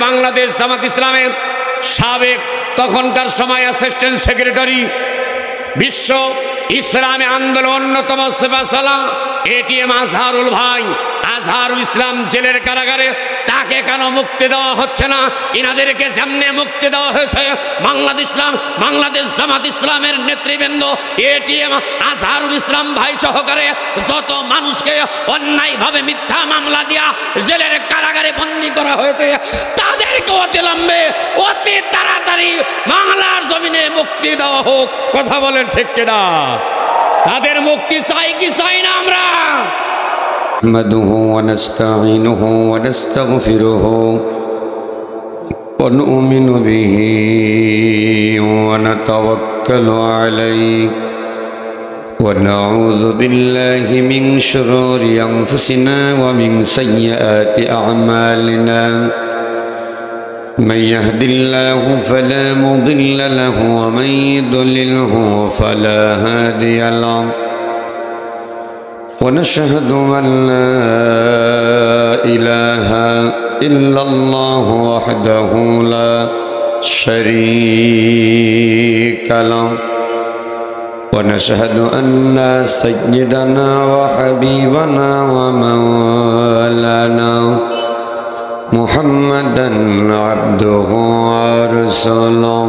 বাংলাদেশ জামাত ইসলামের সাবেক তখনকার সময় অ্যাসিস্ট্যান্ট সেক্রেটারি, বিশ্ব ইসলামী আন্দোলন অন্যতম সেফাসালা এটিএম আজহারুল ভাই, আজহারুল ইসলাম জেলের কারাগারে, তাকে কেন মুক্তি দেওয়া হচ্ছে না? ইনাদেরকে যেমনে মুক্তি দেওয়া হয়েছে বাংলাদেশ জামাত ইসলামের নেতৃবৃন্দ এটিএম আজহারুল ইসলাম ভাই সহকারে যত মানুষকে অন্যায়ভাবে মিথ্যা মামলা দিয়া জেলের কারাগারে বন্দী করা হয়েছে, তাদেরকে অতিলম্বে অতি তাড়াতাড়ি বাংলার জমিনে মুক্তি দেওয়া হোক। কথা বলেন ঠিক কিনা? তাদের মুক্তি চাই কি চাই না আমরা? نحمده ونستعينه ونستغفره ونؤمن به ونتوكل عليه ونعوذ بالله من شرور أنفسنا ومن سيئات أعمالنا من يهد الله فلا مضل له ومن يضلله فلا هادي له ونشهد أن لا إله إلا الله وحده لا شريك له ونشهد أن سيدنا وحبيبنا ومولانا محمدا عبده ورسوله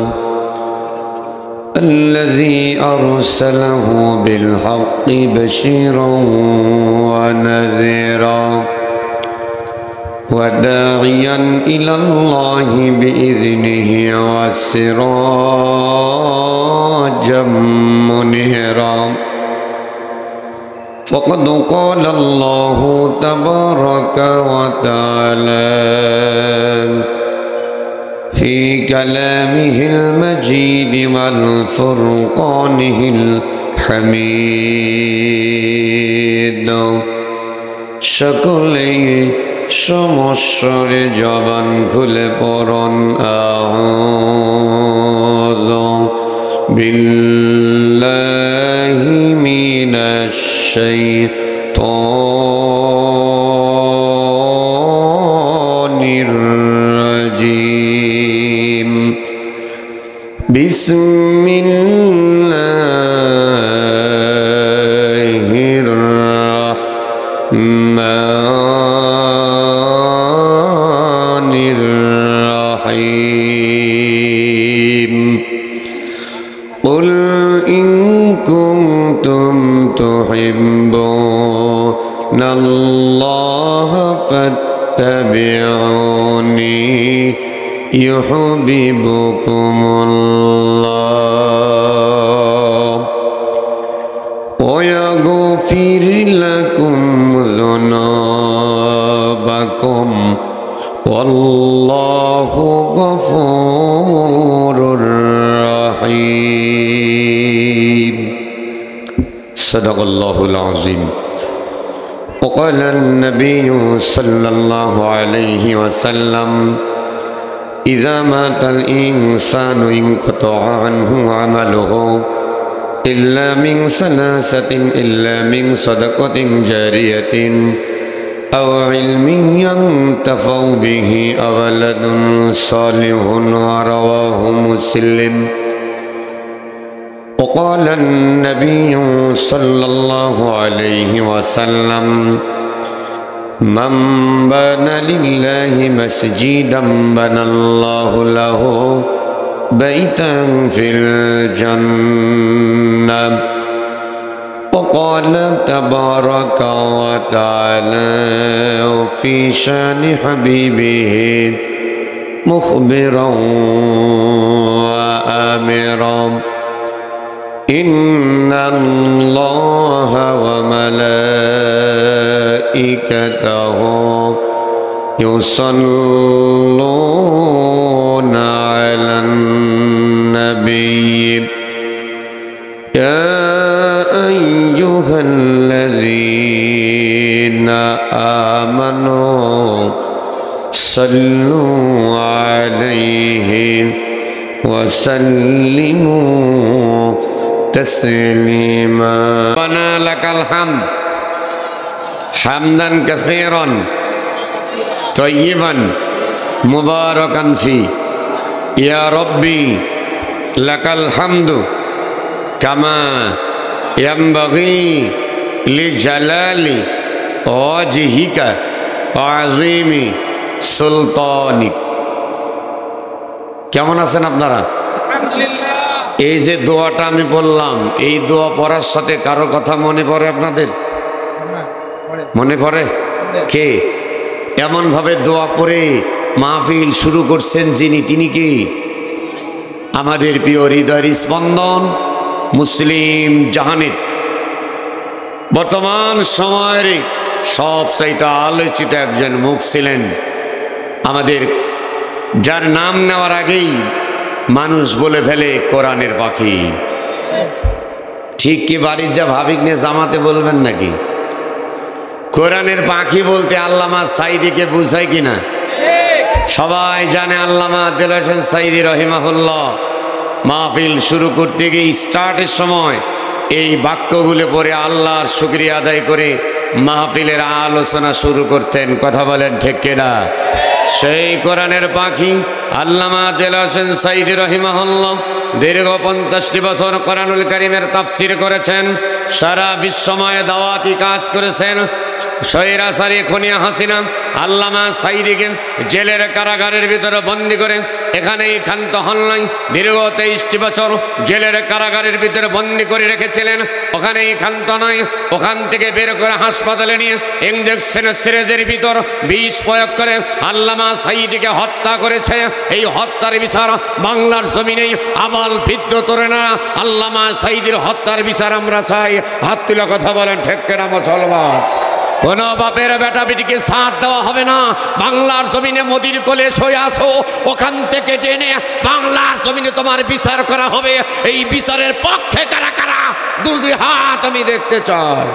الذي أرسله بالحق بشيرا ونذيرا وداعيا إلى الله بإذنه وسراجا منيرا فقد قال الله تبارك وتعالى في كلامه المجيد والفرقانه الحميد সকলে সমস্যারে জবান খুলে পড়ুন আউযু বিল্লাহি মিনাশ শাইতানির রাজিম বিসমিল্লাহির রাহমানির রাহিম কুল ইন কুনতুম তুহিব্বুনাল্লাহা ফাত্তাবিউনি يحببكم ويغفر لكم ذنوبكم والله غفور رحيم صدق الله العظيم وقال النبي صلى الله عليه وسلم إذا مات الإنسان انقطع عنه عمله إلا من ثلاثة إلا من صدقة جارية أو علم ينتفع به أو ولد صالح رواه مسلم وقال النبي صلى الله عليه وسلم من بنى لله مسجدا بنى الله له بيتا في الجنة وقال تبارك وتعالى في شان حبيبه مخبرا وآمرا إن الله وملائكته يصلون على النبي يا أيها الذين آمنوا صلوا عليه وسلموا تسليما ربنا لك الحمد حمدا كثيرا طيبا মুবারাকান ফি ইয়া রব্বি লাকাল হামদু কামা ইয়ানবাগি লিজালালি ওয়াজহিকা ওয়া আযীমি সুলতানিক। কেমন আছেন আপনারা? এই যে দোয়াটা আমি বললাম, এই দোয়া পড়ার সাথে কারো কথা মনে পড়ে আপনাদের? মনে পড়ে? কে এমন ভাবে দোয়া পড়ে মাহফিল শুরু করছেন যিনি, তিনি কি? আমাদের প্রিয় হৃদয়ের স্পন্দন মুসলিম জাহানের বর্তমান সময়ের সবচাইতে আলোচিত একজন মুখ ছিলেন আমাদের, যার নাম নেওয়ার আগেই মানুষ বলে ফেলে কোরআনের পাখি। ঠিক কি বাড়ির যা ভাবিক নিয়ে জামাতে বলবেন নাকি? কোরআনের পাখি বলতে আল্লামা সাইদিকে বুঝায় কিনা? সবাই জানে আল্লামা দেলোয়ার হোসেন সাইদি রহিমাহুল্লাহ মাহফিল শুরু করতে গিয়ে স্টার্টের সময় এই বাক্যগুলো পড়ে আল্লাহর শুকরিয়া আদায় করে মাহফিলের আলোচনা শুরু করতেন। কথা বলেন ঠিক কিনা? সেই কোরআনের পাখি আল্লামা দেলোয়ার হোসেন সাইদি রহিমাহুল্লাহ দীর্ঘ 50টি বছর কোরআনুল কারীমের তাফসীর করেছেন, সারা বিশ্বময় দাওয়াতি কাজ করেছেন। স্বৈরাচারী খুনিয়া হাসিনা আল্লামা সাইদিকে জেলের কারাগারের ভিতরে বন্দি করে এখানেই ক্ষান্ত হন নাই, দীর্ঘ 23টি বছর জেলের কারাগারের ভিতরে বন্দি করে রেখেছিলেন। ওখানেই ক্ষান্ত নয়, ওখান থেকে বের করে হাসপাতালে নিয়ে ইঞ্জেকশনের সিরিজের ভিতর বিষ প্রয়োগ করে আল্লামা সাইদিকে হত্যা করেছে। এই হত্যার বিচার বাংলার জমিনেই আবাল বৃদ্ধ তরুণরা আল্লামা সাইদির হত্যার বিচার আমরা চাই। হাত তুলে কথা বলেন ঠিক কিনা মুসলমান? কোন বাপের বেটা বেটিকে ছাড় দেওয়া হবে না। বাংলার জমিনে মোদির কোলে শুয়ে আসো, ওখান থেকে টেনে বাংলার জমিনে তোমার বিচার করা হবে। এই বিচারের পক্ষে কারা কারা দুই হাত আমি দেখতে চাই।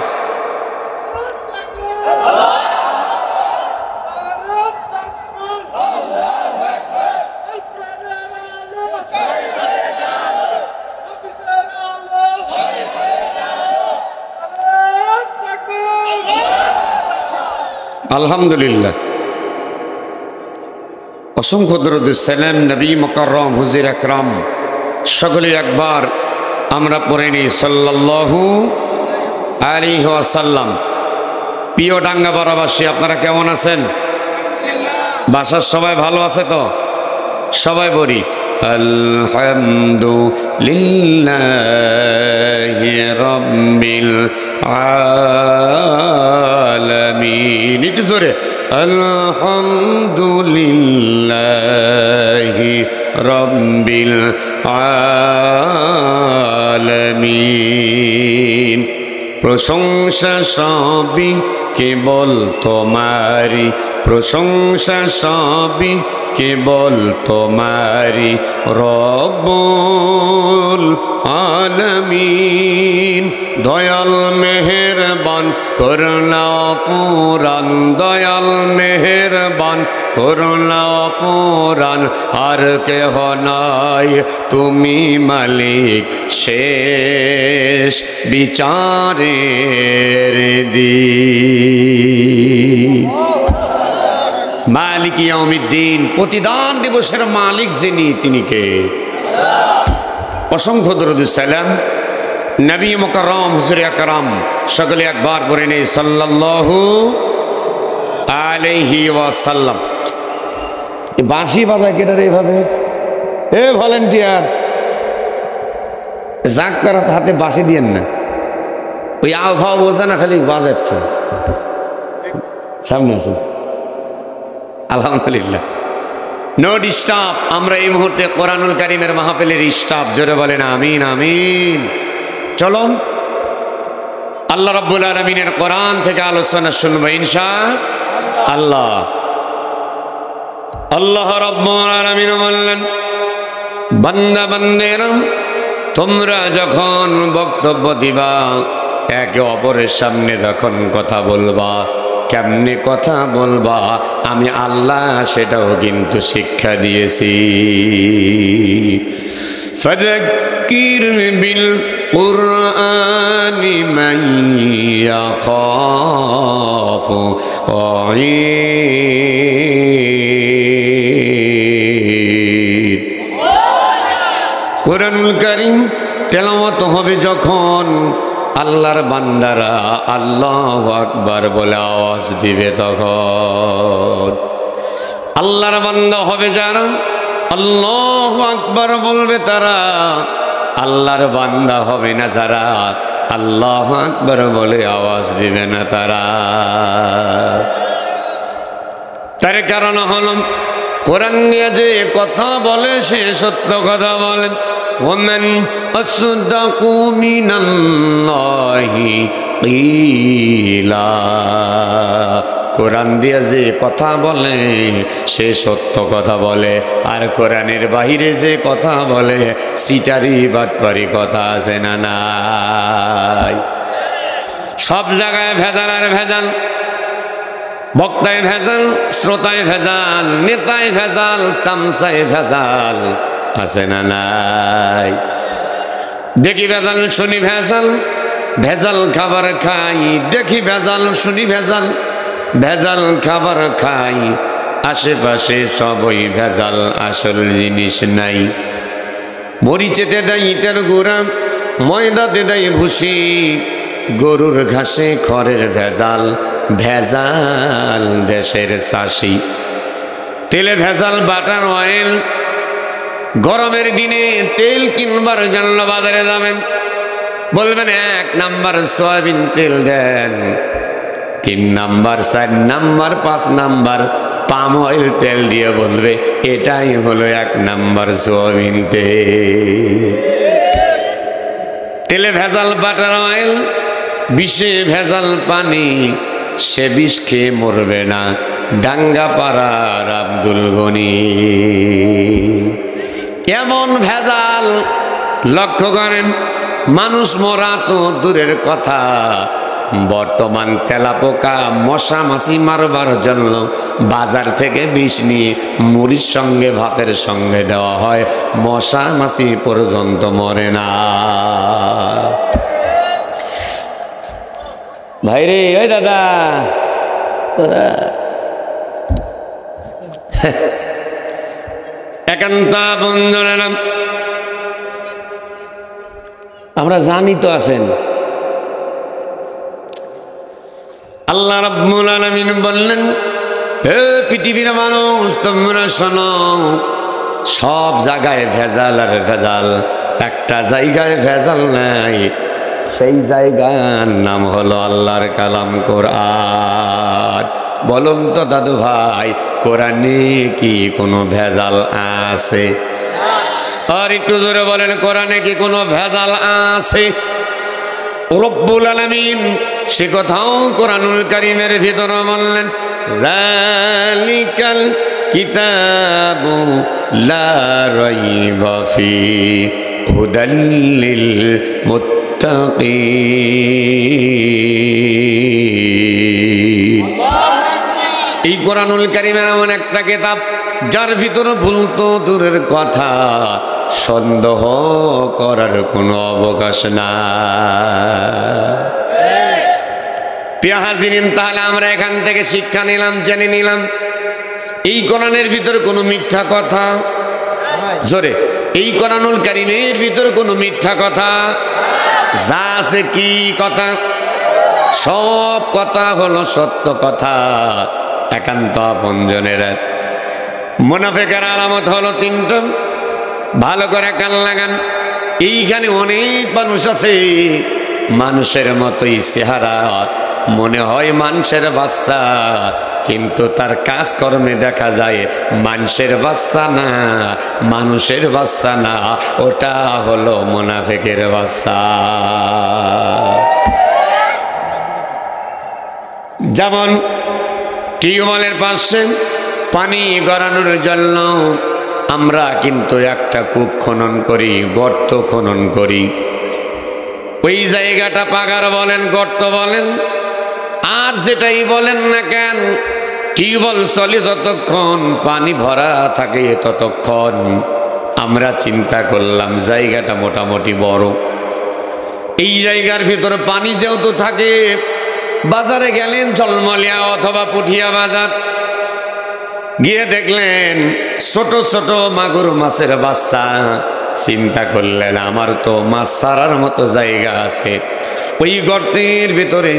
আলহামদুলিল্লাহ, অসংখ্য দরুদ সালাম নবী মুকাররম হুজুর আকরাম সকলে একবার আমরা পড়ে নিই সাল্লাল্লাহু আলাইহি ওয়াসাল্লাম। প্রিয় ডাঙ্গাপাড়াবাসী, আপনারা কেমন আছেন? বাসার সবাই ভালো আছে তো? সবাই বলি আলহামদুলিল্লাহি রাব্বিল আলামিন। একটু জোরে আলহামদুলিল্লাহি রাব্বিল আলামিন। প্রশংসা সবই কেবল তোমারি, প্রশংসা সবই কেবল তোমারি রব্বুল আলামিন। দয়াল মেহেরবান করুণা পুরাণ, দয়াল মেহেরবান করুণা পুরাণ। আর কেহ নাই, তুমি মালিক শেষ বিচারের দিন। মালিক ইয়াউমিদ্দিন, প্রতিদান দিবসের মালিক যিনি, তিনি কে? অসংখ্য দরুদ সালাম নবী মুকাররম হুজুর আকরাম সকলে একবার পড়ে নেই সাল্লাল্লাহু আলাইহি ওয়াসাল্লাম। বাঁশি বাজায় কেটার এইভাবে? এ ভলেন্টিয়ার, যাক তারা হাতে বাঁশি দিয়েন না, ওই আবহাওয়া বোঝা না, খালি বাজাচ্ছে। সামনে আসুন। আলহামদুলিল্লাহ, নো ডিস্টার্ব। আমরা এই মুহূর্তে কোরআনুল কারীমের মাহফিলের স্টাফ, জোরে বলেন আমিন আমিন। চলুন আল্লাহ রাব্বুল আলামিনের কোরআন থেকে আলোচনা শুনবো ইনশাআল্লাহ। আল্লাহ রাব্বুল আলামিন বললেন, বান্দা বান্দেরা তোমরা যখন বক্তব্য দিবা, একে অপরের সামনে যখন কথা বলবা, কেমনে কথা বলবা আমি আল্লাহ সেটাও কিন্তু শিক্ষা দিয়েছি। ফাযাক্কির বিল কুরআনি মান ইয়াখাফু ওয়াঈদ। কোরআনুল কারীম তেলাওয়াত হবে যখন আল্লাহর বান্দারা আল্লাহু আকবার বলে আওয়াজ দিবে, তখন আল্লাহর বান্দা হবে যারা আল্লাহু আকবার বলবে তারা আল্লাহর বান্দা হবে না, যারা আল্লাহু আকবার বলে আওয়াজ দিবে না তারা। তার কারণ হলো কোরআন নিয়ে যে কথা বলে সে সত্য কথা বলে। ওমান আসদাকু মিনাল্লাহি কিলা, কোরআন দিয়ে যে কথা বলে সে সত্য কথা বলে, আর কোরআনের বাহিরে যে কথা বলে সিটারি বাটপারি কথা আছে না নাই? সব জায়গায় ভেজাল আর ভেজাল, বক্তায় ভেজাল, শ্রোতায় ভেজাল, নেতায় ভেজাল, চামচায় ভেজাল আছে না নাই? দেখি ভেজাল শুনি ভেজাল, ভেজাল খাবার খাই, দেখি ভেজাল শুনি ভেজাল, ভেজাল খাবার খাই, আশেপাশে সবই ভেজাল, আসল জিনিস নাই। মরিচেতে দেয় ইটের গুঁড়া, ময়দাতে দেয় ভুসি, গরুর ঘাসে খড়ের ভেজাল, ভেজাল দেশের চাষি। তেলে ভেজাল, বাটার অয়েল, গরমের দিনে তেল কিনবার জন্য বাজারে যাবেন, বলবেন 1 নাম্বার সয়াবিন তেল দেন, 3 number, 4 number, 5 number palm oil তেল দিয়ে বলবে এটাই হলো 1 নাম্বার সয়াবিন তেল। তেলে ভেজাল, বাটার অয়েল, বিষে ভেজাল পানি, সে বিষ খেয়ে মরবে না, ডাঙ্গাপাড়ার আব্দুল গনি। এমন ভেজাল লক্ষ্য করেন, মানুষ মরা তো দূরের কথা, বর্তমান তেলাপোকা মশা মাছি মারবার জন্য বাজার থেকে বিষ নিয়ে মুড়ির সঙ্গে ভাতের সঙ্গে দেওয়া হয়, মশা মাছি পর্যন্ত মরে না। ভাইরে, ওই দাদা তোরা একান্ত বন্ধুরা, আমরা জানি তো আছেন আল্লাহ রাব্বুল আলামিন বললেন, হে পৃথিবীর মানুষ তোমরা শোনো, সব জায়গায় ভেজাল আর ভেজাল, একটা জায়গায় ভেজাল নাই, সেই জায়গার নাম হলো আল্লাহর কালাম কোরআন। বলুন তো দাদু ভাই, কোরআনে কি কোনো ভেজাল আছে? আর একটু জোরে বলেন, কোরআনে কি কোনো ভেজাল আছে? রব্বুল আলামিন সে কথাও কোরআনুল কারীমের ভিতরে বললেন, যালিকাল কিতাবু লা রাইবা ফি হুদাল লিল মুত্তাকিন। এই কোরআনুল কারীমের এমন একটা কিতাব যার ভিতরে ভুল তো দূরের কথা, সন্দেহ করার কোনো অবকাশ নাই। প্রিয় হাজিরিন, তাহলে আমরা এখান থেকে শিক্ষা নিলাম, জেনে নিলাম এই কোরআনের ভিতর কোনো মিথ্যা কথা, জোরে, এই কোরআনুল কারীমের ভিতর কোনো মিথ্যা কথা যা আছে কি কথা? সব কথা হলো সত্য কথা। একান্ত আপনজনেরা, মুনাফিকের আলামত হলো 3টা, ভালো করে কান লাগান। এইখানে অনেক মানুষ আছে, মানুষের মতোই চেহারা, মনে হয় মানুষের বাচ্চা, কিন্তু তার কাজকর্মে দেখা যায় মানুষের বাচ্চা না, মানুষের বাচ্চা না, ওটা হলো মুনাফিকের বাচ্চা। যেমন টিউবওয়েলের পাশে পানি গড়ানোর জন্য আমরা কিন্তু একটা কূপ খনন করি, গর্ত খনন করি। ওই জায়গাটা পাগার বলেন, গর্ত বলেন, আর যেটাই বলেন না কেন, টিউবওয়েল চলে যতক্ষণ, পানি ভরা থাকে ততক্ষণ। আমরা চিন্তা করলাম জায়গাটা মোটামুটি বড়, এই জায়গার ভিতরে পানি যেহেতু থাকে, বাজারে গেলেন ঝলমলিয়া অথবা পুঠিয়া বাজার, গিয়ে দেখলেন ছোট ছোট মাগুর মাছের বাচ্চা চিন্তা করলেন আমার তো মাছ ছাড়ার মতো জায়গা আছে, ওই গর্তের ভিতরে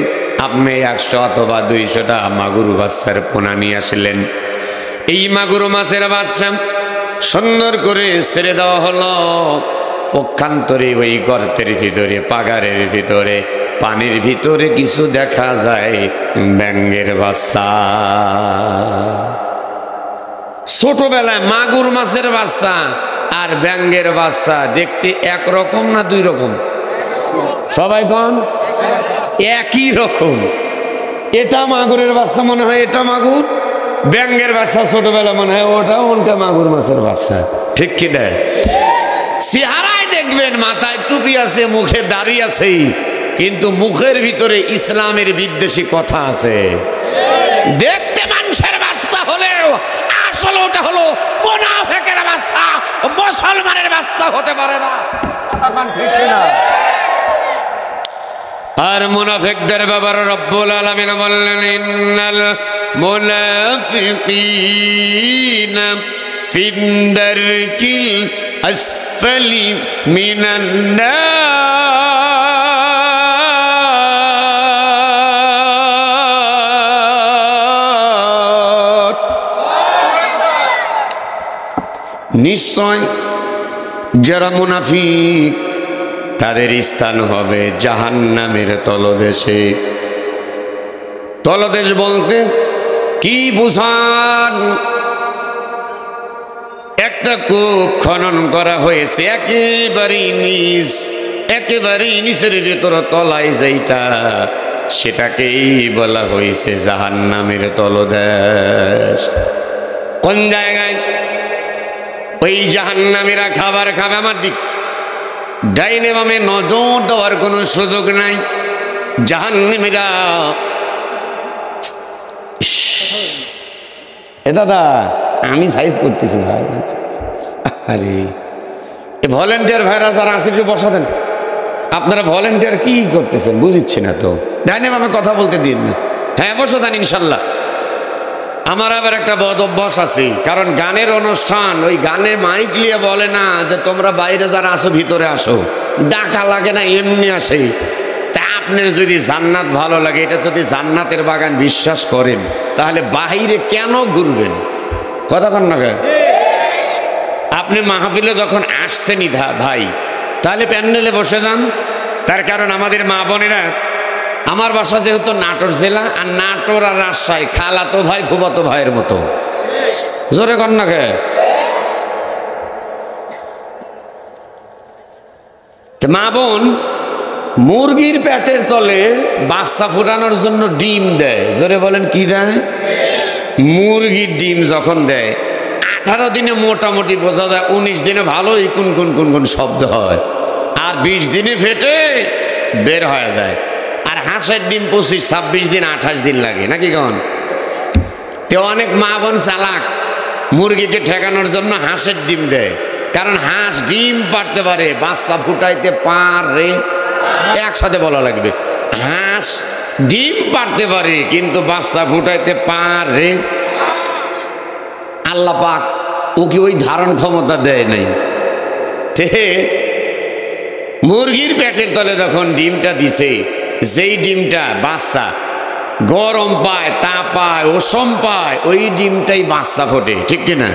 আপনি 100 অথবা 200টা মাগুর বাচ্চার পোনা নিয়ে আসলেন। এই মাগুর মাছের বাচ্চা সুন্দর করে ছেড়ে দেওয়া হলো। পক্ষান্তরে ওই গর্তের ভিতরে, পাগারের ভিতরে, পানির ভিতরে কিছু দেখা যায় ব্যাঙের বাচ্চা। ছোটবেলায় মাগুর মাছের বাচ্চা আর ব্যাঙের বাচ্চা দেখতে একরকম না দুই রকম? সবাই কোন একই রকম। এটা মাগুরের বাচ্চা মনে হয় এটা মাগুর, ব্যাঙের বাচ্চা ছোটবেলা মনে হয় ওটা মাগুর মাছের বাচ্চা। ঠিক কি না? চেহারায় দেখবেন মাথায় টুপি আছে, মুখে দাড়ি আছে, কিন্তু মুখের ভিতরে ইসলামের বিদ্বেষী কথা আছে। দেখতে মানুষের বাচ্চা হলেও আসলে ওটা হলো মুনাফিকের বাচ্চা, মুসলমানের বাচ্চা হতে পারে না। আর মুনাফিকদের ব্যাপারে রব্বুল আলামিন বললেন ইন্নাল মুনাফিকিনা ফিদ দারকিল আসফালি মিনান নার। নিশ্চয় যারা মুনাফিক তাদের স্থান হবে জাহান্নামের তলদেশে। তলদেশ বলতে কি বুঝান? একটা কূপ খনন করা হয়েছে একেবারেই নিচ, একেবারেই নিচের ভেতর তলায় যেটা, সেটাকেই বলা হয়েছে জাহান্নামের তলদেশ। কোন জায়গায়? ওই জাহান্নামীরা খাবার খাবে আমার দিক, ডাইনে বামে নজর দেওয়ার কোনো সুযোগ নাই। জাহান্নামীরা এ দাদা আমি সাইজ করতেছি ভাই, আরে এ ভলেন্টিয়ার ভাইরা যারা আছে একটু বসা দেন। আপনারা ভলেন্টিয়ার কি করতেছেন বুঝিচ্ছি না তো, ডাইনে বামে কথা বলতে দিন না। হ্যাঁ বসা দেন ইনশাল্লাহ। আমার আবার একটা বদ অভ্যাস আছে, কারণ গানের অনুষ্ঠান, ওই গানে মাইক নিয়ে বলে না যে তোমরা বাইরে যারা আসো ভিতরে আসো, ডাকা লাগে না, এমনি আসে। তা আপনার যদি জান্নাত ভালো লাগে, এটা যদি জান্নাতের বাগান বিশ্বাস করেন, তাহলে বাহিরে কেন ঘুরবেন? কথা কন না? আপনি মাহফিলে যখন আসছেন ভাই, তাহলে প্যান্ডেলে বসে যান। তার কারণ আমাদের মা বোনেরা, আমার বাসা যেহেতু নাটোর জেলা, আর নাটোর আর রাজশাহী খালাতো ভাই ফুফাতো ভাইয়ের মতো। জোরে কন না কে? মা বোন মুরগির পেটের তলে বাচ্চা ফুটানোর জন্য ডিম দেয়। জোরে বলেন কি দেয়? মুরগির ডিম যখন দেয় 18 দিনে মোটামুটি বোঝা যায়, 19 দিনে ভালোই কুন কুন কুন কুন শব্দ হয়, আর 20 দিনে ফেটে বের হয়ে যায়। আর হাঁসের ডিম 25, 26 দিন, 28 দিন লাগে নাকি কন? তো অনেক মা বোন চালাক, মুরগিকে ঠেকানোর জন্য হাঁসের ডিম দেয়, কারণ হাঁস ডিম পারতে পারে, বাচ্চা ফুটাইতে পারে। একসাথে বলা লাগবে, হাঁস ডিম পারতে পারে কিন্তু বাচ্চা ফুটাইতে পারে। আল্লাহ পাক ওকে ওই ধারণ ক্ষমতা দেয় নাই। তে মুরগির পেটের তলে যখন ডিমটা দিছে, যেই ডিমটা বাচ্চা গরম পায়, তাপ পায়, ওষম পায়, ওই ডিমটাই বাচ্চা ফোটে। ঠিক কিনা?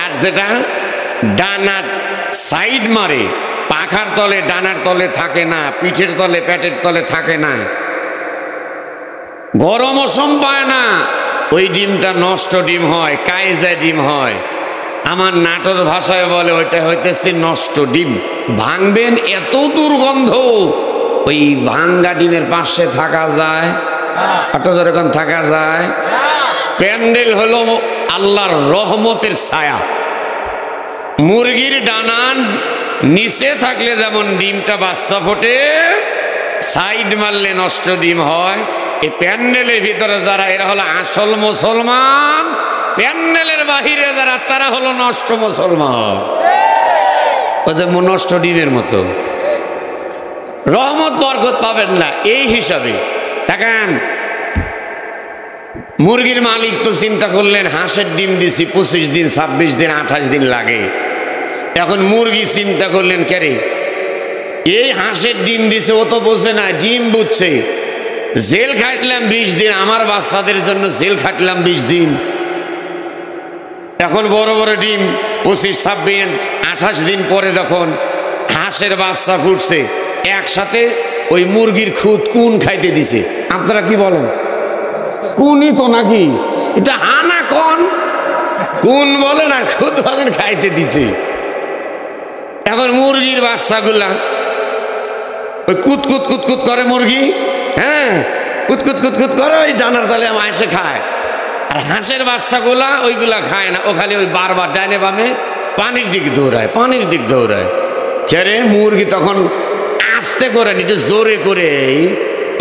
আর যেটা ডানার সাইড মারে, পাখার তলে ডানার তলে থাকে না, পিঠের তলে পেটের তলে থাকে না, গরম ওষম পায় না, ওই ডিমটা নষ্ট ডিম হয়, কাইজা ডিম হয়। আমার নাটোর ভাষায় বলে ওইটা হইতেছে নষ্ট ডিম। ভাঙবেন, এত দুর্গন্ধ, ওই ভাঙ্গা ডিমের পাশে থাকা যায়? যখন থাকা যায়। প্যান্ডেল হলো আল্লাহর রহমতের ছায়া। মুরগির ডানার নিচে থাকলে যেমন ডিমটা বাচ্চা ফোটে, সাইড মারলে নষ্ট ডিম হয়। এই প্যান্ডেলের ভিতরে যারা, এরা হলো আসল মুসলমান, প্যান্ডেলের বাহিরে যারা, তারা হলো নষ্ট মুসলমান। ওদের নষ্ট ডিমের মতো রহমত বরকত পাবেন না। এই হিসাবে তাকান, মুরগির মালিক তো চিন্তা করলেন হাঁসের ডিম দিছি 25 দিন, 26 দিন, 28 দিন লাগে, এখন মুরগি চিন্তা করলেন, কেরে এই হাঁসের ডিম দিছে, ও তো বোঝে না, ডিম বুঝছে। জেল খাটলাম 20 দিন, আমার বাচ্চাদের জন্য জেল খাটলাম 20 দিন। এখন বড় বড় ডিম 25, 26, 28 দিন পরে যখন হাঁসের বাচ্চা ফুটছে, একসাথে ওই মুরগির খুদ কোন খাইতে দিছে? আপনারা কি বলেন? কোনই তো নাকি, এটা হানা কোন বলে না, খুদ বলেন খাইতে দিছে। এখন মুরগির বাচ্চাগুলা ওই কুত কুত কুত কুত করে মুরগি, হ্যাঁ কুত কুত কুত কুত করে, ওই ডানার তালে এসে খায়। আর হাঁসের বাচ্চাগুলা ওইগুলা খায় না, ও খালি ওই বারবার ডাইনে বামে পানির দিক দৌড়ায়। কেরে মুরগি তখন আস্তে করে একটু জোরে করে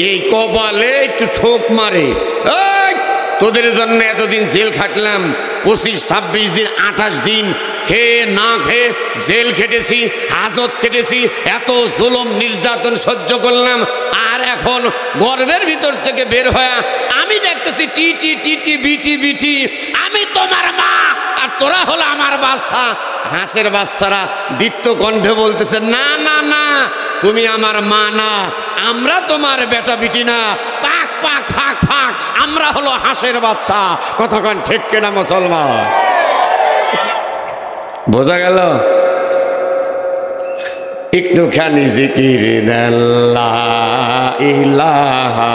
এই কপালে একটু ঠোক মারে, তোদের জন্য এতদিন জেল খাটলাম, 25, 26 দিন, 28 দিন খেয়ে না খেয়ে জেল খেটেছি, হাজত খেটেছি, এত জুলুম নির্যাতন সহ্য করলাম, আর এখন গর্ভের ভিতর থেকে বের হয়ে আমি দেখতেছি টিটি টিটি বিটি বিটি, আমি তোমার মা আর তোরা হলো আমার বাচ্চা। হাঁসের বাচ্চারা দীপ্ত কণ্ঠে বলতেছে, না না না, তুমি আমার মা না, আমরা তোমার বেটা বিটি না, পাক পাক ফাঁক ফাঁক, আমরা হলো হাঁসের বাচ্চা। কতক্ষণ ঠিক কিনা মুসলমান? বোঝা গেল? একটুখানি জিকির লা ইলাহা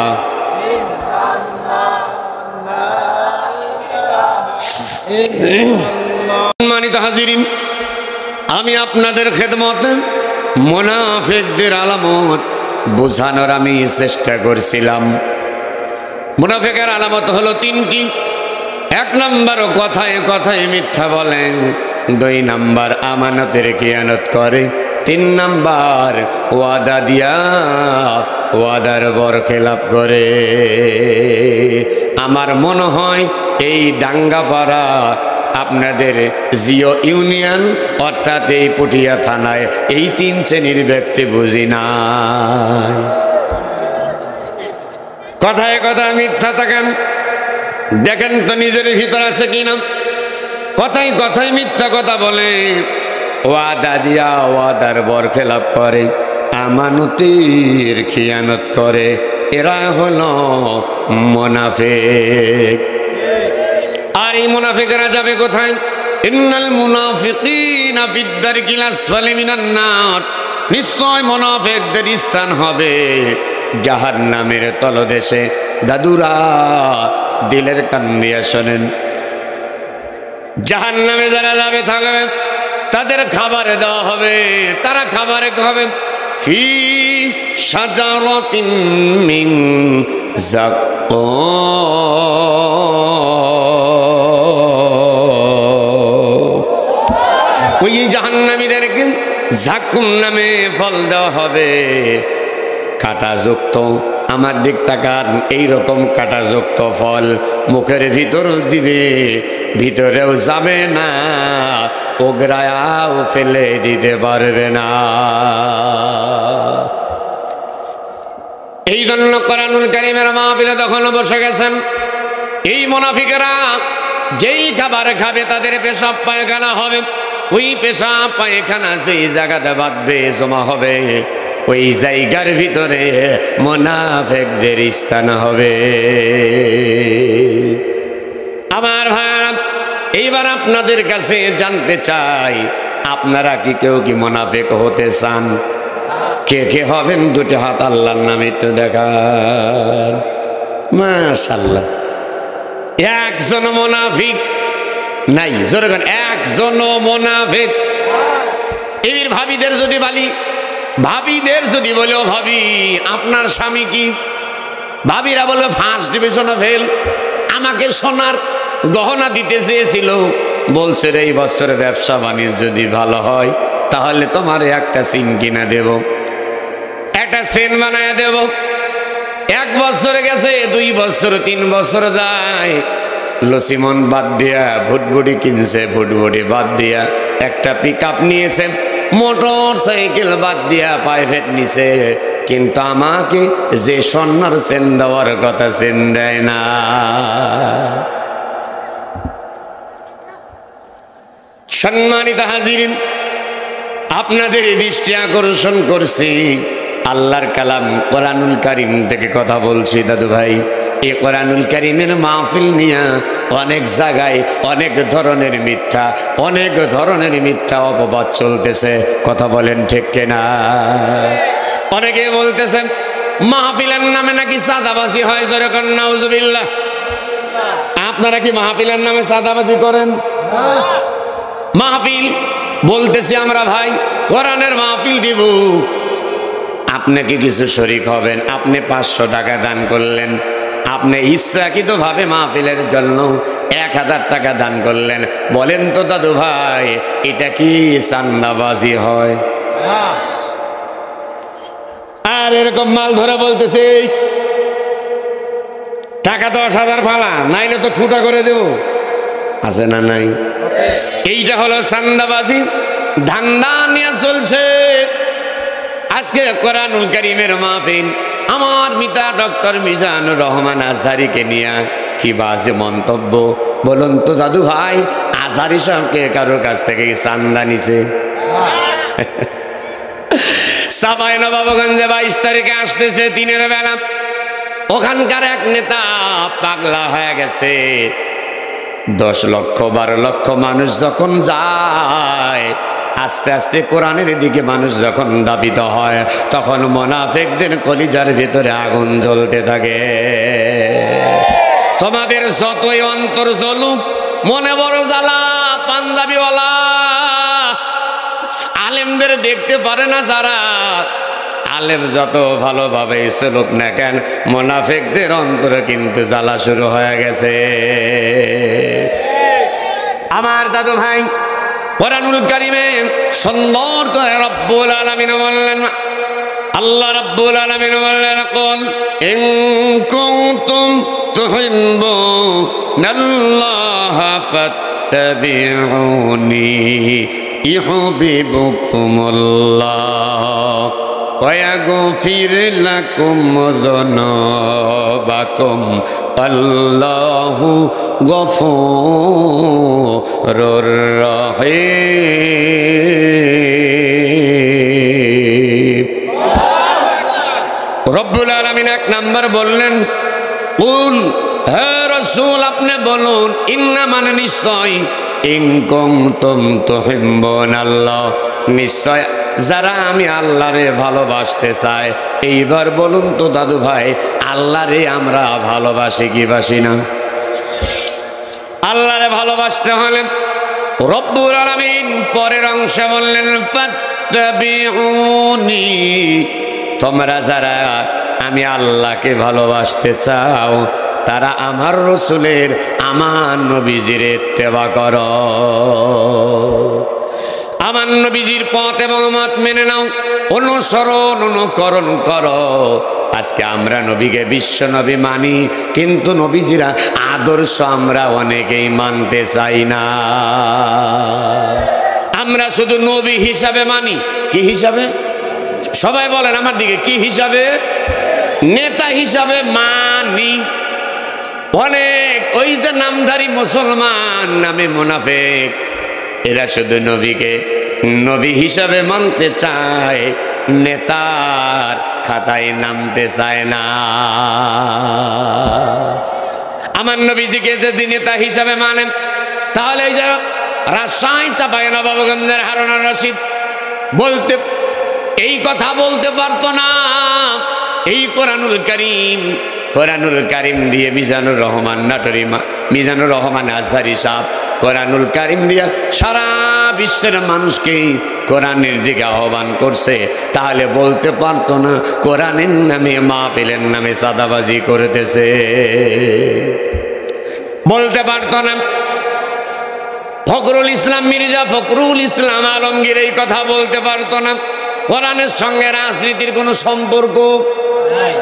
সম্মানিত হাজিরিন, আমি আপনাদের খেদমতে মুনাফিকদের আলামত বোঝানোর আমি চেষ্টা করছিলাম। মুনাফিকের আলামত হলো 3টি। 1 নাম্বার কথায় কথায় মিথ্যা বলেন, 2 নাম্বার আমানতের খিয়ানত করে, 3 নাম্বার ওয়াদা দিয়া ওয়াদার বরখেলাপ করে। আমার মনে হয় এই ডাঙ্গাপাড়া আপনাদের জিও ইউনিয়ন অর্থাৎ এই পটিয়া থানায় এই 3 শ্রেণীর ব্যক্তি বুঝি না। কথায় কথায় মিথ্যা থাকেন, দেখেন তো নিজের ভিতর আছে কিনা। কথায় কথায় মিথ্যা কথা বলে, ওয়াদা দিয়া ওয়াদার বরখেলাপ করে, আমানতের খিয়ানত করে, এরা হলো মুনাফিক। আর এই মুনাফিকরা যাবে কোথায়? ইন্নাল মুনাফিকিনা ফিদ দারকিল আসফালি মিনান নার, নিশ্চয় মুনাফিকদের স্থান হবে জাহান্নামের তলদেশে। দাদুরা দিলের কান দিয়া শোনেন, জাহান্নামে যারা যাবে থাকবে তাদের খাবার দেওয়া হবে, তারা খাবারে খাবে ফি শাজারাতিন মিন যাক্কুম, ওই জাহান্নামীদেরকে যাক্কুম নামে ফল দেওয়া হবে, কাঁটাযুক্ত। আমার দিক তাকান, এইরকম কাঁটাযুক্ত ফল মুখের ভিতর দিবে, ভিতরেও যাবে না, ওগরায়াও ফেলে দিতে পারবে না। এই জন্য কোরআনুল কারীমের মাহফিলে তখন বসে গেছেন এই মুনাফিকেরা, যেই খাবার খাবে তাদের পেশাব পায়খানা হবে, ওই পেশাব পায়খানা যেই জায়গাতে বাঁধবে জমা হবে, ওই জায়গার ভিতরে মুনাফিকদের স্থান হবে। আমার ভাইরা, এইবার আপনাদের কাছে জানতে চাই, আপনারা কি কেউ কি মুনাফিক হতে চান? কে কে হবেন? 2টি হাত আল্লাহর নামে একটু দেখান। মাশাআল্লাহ, একজন মুনাফিক নাই, জোরে বলেন একজন মুনাফিক। এই ভাবিদের যদি বলি, ভাবিদের যদি বলো, ভাবি আপনার স্বামী কি? ভাবিরা বলবে ফার্স্ট ডিভিশনে ফেল, আমাকে সোনার গহনা দিতে চেয়েছিল, বলছে এই বছরের ব্যবসা বাণিজ্য যদি ভালো হয় তাহলে তোমার একটা চেন কিনা দেব, একটা চেন বানায় দেব। 1 বছর গেছে, 2 বছর, 3 বছর যায়, লসিমন বাদ দিয়া ভুটভুটি কিনছে, ভুটভুটি বাদ দিয়া একটা পিকআপ নিয়েছে, মোটর সাইকেল বাদ দিয়া প্রাইভেট নিছে, কিন্তু আমাকে যে সোনার চেন দেওয়ার কথা চেন দেয় না। সম্মানিত হাজিরিন, আপনাদের দৃষ্টি আকর্ষণ করছি আল্লাহর কালাম কোরআনুল কারীম থেকে কথা বলছি দাদু ভাই। এই কোরআনুল কারীমের মাহফিল নিয়ে অনেক জায়গায় অনেক ধরনের মিথ্যা অপবাদ চলতেছে, কথা বলেন ঠিক কিনা? অনেকে বলতেছেন মাহফিলের নামে নাকি চাঁদাবাজি হয়, জোরে কোন নাউজুবিল্লাহ। আপনারা কি মাহফিলের নামে চাঁদাবাজি করেন? মাহফিল বলতেছি আমরা ভাই, কোরআনের মাহফিল দিব, আপনাকে কিছু শরীক হবেন। আপনি 500 টাকা দান করলেন, আপনি ইচ্ছাকৃতভাবে মাহফিলের জন্য 1000 টাকা দান করলেন। বলেন তো দাদু ভাই, এটা কি চাঁদাবাজি হয়? আর এরকম মাল ধরে বলতেছে টাকা 10,000 ফালা, নাইলে তো ফুটা করে দেব, আছে না নাই? এইটা হলো চাঁদাবাজি, ধান্দা নিয়ে চলছে। আজকে কোরআনুল কারীমের মাহফিল, আমার মিতা ডক্টর মিজানুর রহমান আজহারীকে নিয়ে কি বাজে মন্তব্য। বলুন তো দাদু ভাই, আজহারী সাহেবকে কারোর কাছ থেকে চাঁদা নিছে? সাপাই নবাবগঞ্জে 22 তারিখে আসতেছে দিনের বেলা, ওখানকার এক নেতা পাগলা হয়ে গেছে। 10 লক্ষ 12 লক্ষ মানুষ যখন যায়, আস্তে আস্তে কোরআনের দিকে মানুষ যখন দাবিত হয়, তখন মুনাফিকদের কলিজার ভিতরে আগুন জ্বলতে থাকে। তোমাদের যতই অন্তর জ্বলুক, মনে বড় জ্বালা, পাঞ্জাবিওয়ালা আলেমদের দেখতে পারে না যারা, আলেম যত ভালোভাবে চলুক না কেন, মুনাফিকদের অন্তরে কিন্তু জ্বালা শুরু হয়ে গেছে। আমার দাদু ভাই, কোরআনুল কারীমে সুন্দর করে রব্বুল আলামিন বললেন, আল্লাহ রব্বুল আলামিন বললেন, কুল ইন কুনতুম তুহিব্বুনাল্লাহা ফাত্তাবিউনি ইউহিব্বুকুমুল্লাহ ওয়া ইয়াগফির লাকুম যুনুবাকুম আল্লাহু গফুরুর রহিম। রব্বুল আলামিন 1 নাম্বার বললেন, কুল, হে রাসূল আপনি বলুন, ইন্না মানে নিশ্চয়, ইন কুনতুম তুহিব্বুনাল্লাহ, নিশ্চয় যারা আমি আল্লাহরে ভালোবাসতে চাই। এইবার বলুন তো দাদু ভাই, আল্লাহরে আমরা ভালোবাসি কি বাসি না? আল্লাহরে ভালোবাসতে হলে রব্বুল আলামিন পরের অংশে বললেন, ফাত্তাবিউনি, তোমরা যারা আমি আল্লাহকে ভালোবাসতে চাও, তারা আমার রসুলের, আমার নবীজির ইত্তেবা করো, আমার নবীজির পথ এবং মত মেনে নাও, অনুসরণ অনুকরণ করো। আজকে আমরা নবীকে বিশ্ব নবী মানি, কিন্তু নবীজিরা আদর্শ আমরা অনেকেই মানতে চাই না। আমরা শুধু নবী হিসাবে মানি। কি হিসাবে? সবাই বলেন আমার দিকে, কি হিসাবে? নেতা হিসাবে মানি। অনেক ওই যে নামধারী মুসলমান নামে মুনাফিক, এরা শুধু নবীকে নবী হিসাবে মানতে চায়, নেতার খাতায় নামতে চায় না। আমার নবীজিকে যদি নেতা হিসাবে মানেন, তাহলে এই যে রাজশাহী চাঁপাইনবাবগঞ্জের হারুন আর রশিদ বলতে, এই কথা বলতে পারতো না। এই কোরআনুল কারীম দিয়ে মিজানুর রহমান নাটোরি, মিজানুর রহমান আজহারী সাহেব কোরআনুল কারীম দিয়া সারা বিশ্বের মানুষকে কোরআনের দিকে আহ্বান করছে, তাহলে বলতে পারতো না কোরআনের নামে মাহফিলের নামে চাঁদাবাজি করতেছে? বলতে পারতো না। ফখরুল ইসলাম মির্জা ফখরুল ইসলাম আলমগীর এই কথা বলতে পারতো না। কোরআনের সঙ্গে রাজনীতির কোনো সম্পর্ক নাই।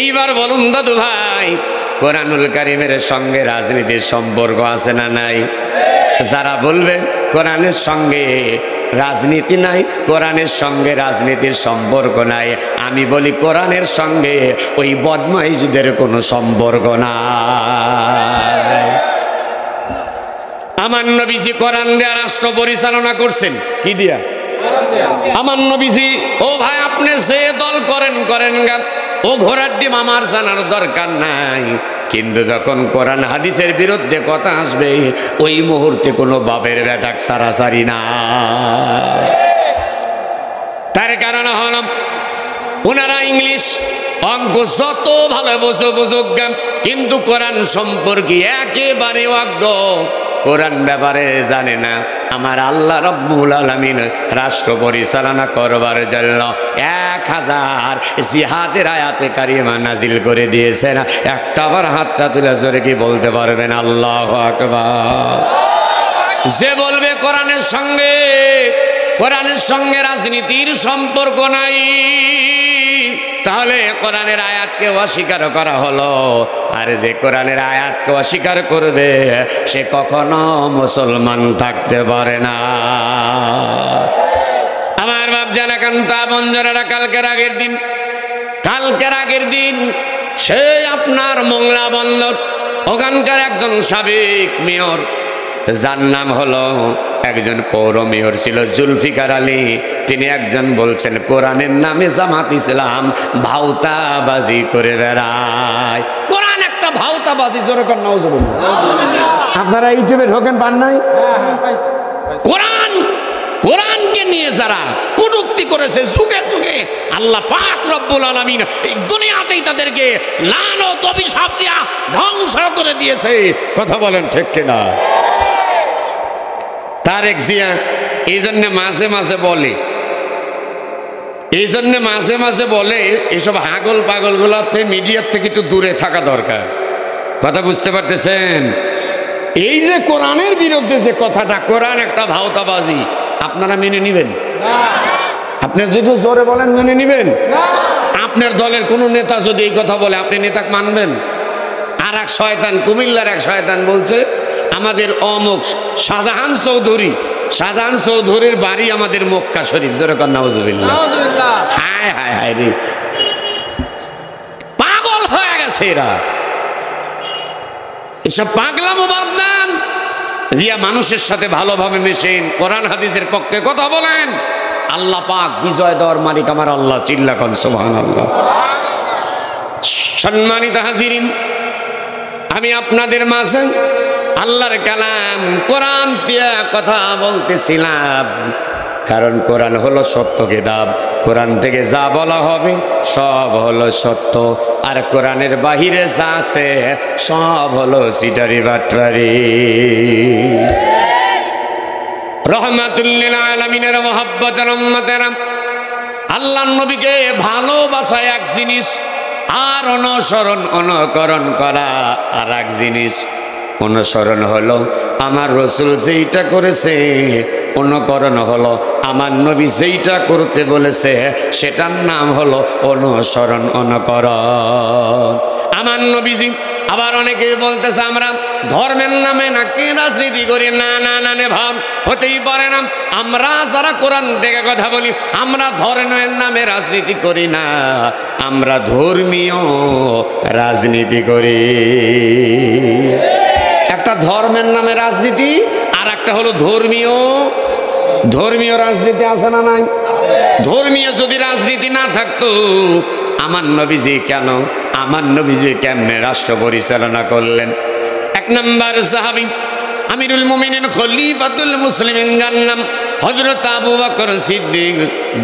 এইবার বলুন দাদু ভাই, কোরআনুল কারীমের সঙ্গে রাজনীতির সম্পর্ক আছে না নাই? যারা বলবে কোরআনের সঙ্গে রাজনীতি নাই, কোরআনের সঙ্গে রাজনীতির সম্পর্ক নাই, আমি বলি কোরআনের সঙ্গে ওই বদমাইশদের কোনো সম্পর্ক নাই। আমার নবীজি কোরআন দিয়ে রাষ্ট্র পরিচালনা করছেন, কি দিয়া? আমার নবীজি ও ভাই আপনি যে দল করেন গা, ও ঘোড়ার ডিম আমার জানার দরকার নাই, কিন্তু যখন কোরআন হাদিসের বিরুদ্ধে কথা আসবে ওই মুহূর্তে কোনো বাপের বেটাক সারাসারি না। তার কারণ হল ওনারা ইংলিশ অঙ্ক যত ভালো বুঝুক কিন্তু কোরআন সম্পর্কে একেবারে অজ্ঞ, কোরআন ব্যাপারে জানে না। আমার আল্লাহ রাব্বুল আলামিন রাষ্ট্র পরিচালনা করবার জন্য 1000 জিহাদের আয়াতে কারিমা নাজিল করে দিয়েছেন। একটাবার হাতটা তুলে জোরে কি বলতে পারবেন আল্লাহু আকবার? যে বলবে কোরআনের সঙ্গে রাজনীতির সম্পর্ক নাই, তাহলে কোরআনের আয়াতকে অস্বীকার করা হলো। আর যে কোরআনের আয়াতকে অস্বীকার করবে সে কখনো মুসলমান থাকতে পারে না। আমার বাপ জানা কান্তা বঞ্জনারা কালকের আগের দিন সে আপনার মোংলা বন্দর ওখানকার একজন সাবেক মেয়র, যার নাম হলো একজন পৌর মেয়র ছিল জুলফিকার আলী, তিনি একজন বলছেন কোরআনের নামে জামাত ইসলাম ভাউতাবাজি করে বেড়ায়। কোরআন একটা ভাউতাবাজি, জোরে কর নাউজুবিল্লাহ। আপনারা ইউটিউবে ঢোকেন পান নাই? কোরআনকে নিয়ে যারা কটূক্তি করেছে যুগে যুগে, আল্লাহ পাক রব্বুল আলামিন এই দুনিয়াতেই তাদেরকে লানত অভিশাপ দিয়া ধ্বংস করে দিয়েছে। কথা বলেন ঠিক কিনা? তারেক জিয়া এই জন্য মাঝে মাঝে বলে এইসব হাগল পাগল গুলাতে মিডিয়ার থেকে একটু দূরে থাকা দরকার। কথা বুঝতে পারতেছেন? এই যে কোরআনের বিরুদ্ধে যে কথাটা, কোরআন একটা ভাওতাবাজি, আপনারা মেনে নিবেন? আপনি যদি জোরে বলেন মেনে নিবেন? আপনার দলের কোন নেতা যদি এই কথা বলে আপনি নেতা মানবেন? আর এক শয়তান, কুমিল্লার এক শয়তান বলছে আমাদের অমুক শাহজাহান চৌধুরীর বাড়ি আমাদের মক্কা শরীফ। জোরে কর নাউজুবিল্লাহ। হায় হায় হায় রে, পাগল হয়ে গেছে এরা। এসব পাগলামো বাদ দেন, দিয়া মানুষের সাথে ভালোভাবে মেশেন, কোরআন হাদিসের পক্ষে কথা বলেন। আল্লাহ পাক বিজয় দেওয়ার মালিক আমার আল্লাহ, চিল্লা কন সুবহানাল্লাহ। সম্মানিত হাজিরিন, আমি আপনাদের মাঝে আল্লাহর কালাম কোরআন দিয়া কথা বলতেছিলাম, কারণ কোরআন হলো সত্য কিতাব। কোরআন থেকে যা বলা হবে সব হলো সত্য, আর কোরআনের বাহিরে যা আছে সব হলো সিটারি বাটরারি। রহমাতুল লিল আলামিনের মুহাব্বতের উম্মতেরা, আল্লাহর নবীকে ভালোবাসা এক জিনিস, আর অনুকরণ করা আর এক জিনিস। অনুসরণ হলো আমার রসুল যেইটা করেছে, অনুকরণ হলো আমার নবী যেইটা করতে বলেছে, সেটার নাম হলো অনুসরণ অনুকরণ। আমার নবীজি আবার অনেকে বলতেছে আমরা ধর্মের নামে নাকি রাজনীতি করি। না না না, ভাব হতেই পারে না। আমরা যারা কোরআন থেকে কথা বলি, আমরা ধর্মের নামে রাজনীতি করি না, আমরা ধর্মীয় রাজনীতি করি। একটা ধর্মের নামে রাজনীতি, আর একটা হলো ধর্মীয় রাজনীতি। আছে না নাই? ধর্মীয় যদি রাজনীতি না থাকতো আমার নবীজি কেমনে রাষ্ট্র পরিচালনা করলেন? 1 নম্বর সাহাবী আমিরুল মুমিনিন খলিফাতুল মুসলিমিন নাম হযরত আবু বকর সিদ্দিক।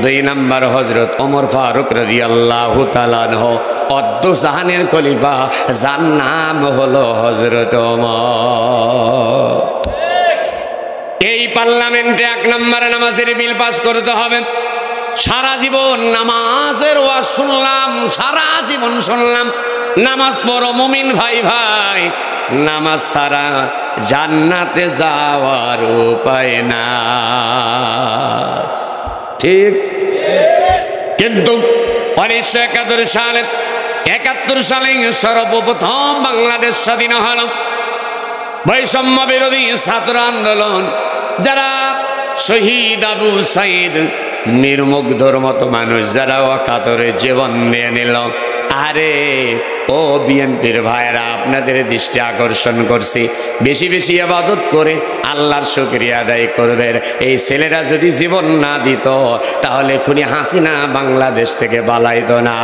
2 নম্বর হযরত ওমর ফারুক রাদিয়াল্লাহু তাআলা আনহু, অদ্য জাহানের খলিফা, যার নাম হলো হযরত ওমর। এই পার্লামেন্টে 1 নম্বর নামাজের বিল পাস করতে হবে। সারা জীবন নামাজের ওয়াজ শুনলাম, সারা জীবন শুনলাম নামাজ পড়ো মুমিন ভাই, নামাজ ছাড়া জান্নাতে যাওয়ার উপায় না। ঠিক, কিন্তু 1971 সালে সর্বপ্রথম বাংলাদেশ স্বাধীন হল। বৈষম্য বিরোধী ছাত্র আন্দোলন, যারা শহীদ আবু সাইদ, নির্মুগ্ধর মতো মানুষ যারা অকাতরে জীবন দিয়ে নিল, আরে ও বিএনপির ভাইরা, আপনাদের দৃষ্টি আকর্ষণ করছি, বেশি বেশি ইবাদত করে আল্লাহর শুকরিয়া আদায় করবেন। এই ছেলেরা যদি জীবন না দিত তাহলে খুনি হাসিনা বাংলাদেশ থেকে পালাইতো না,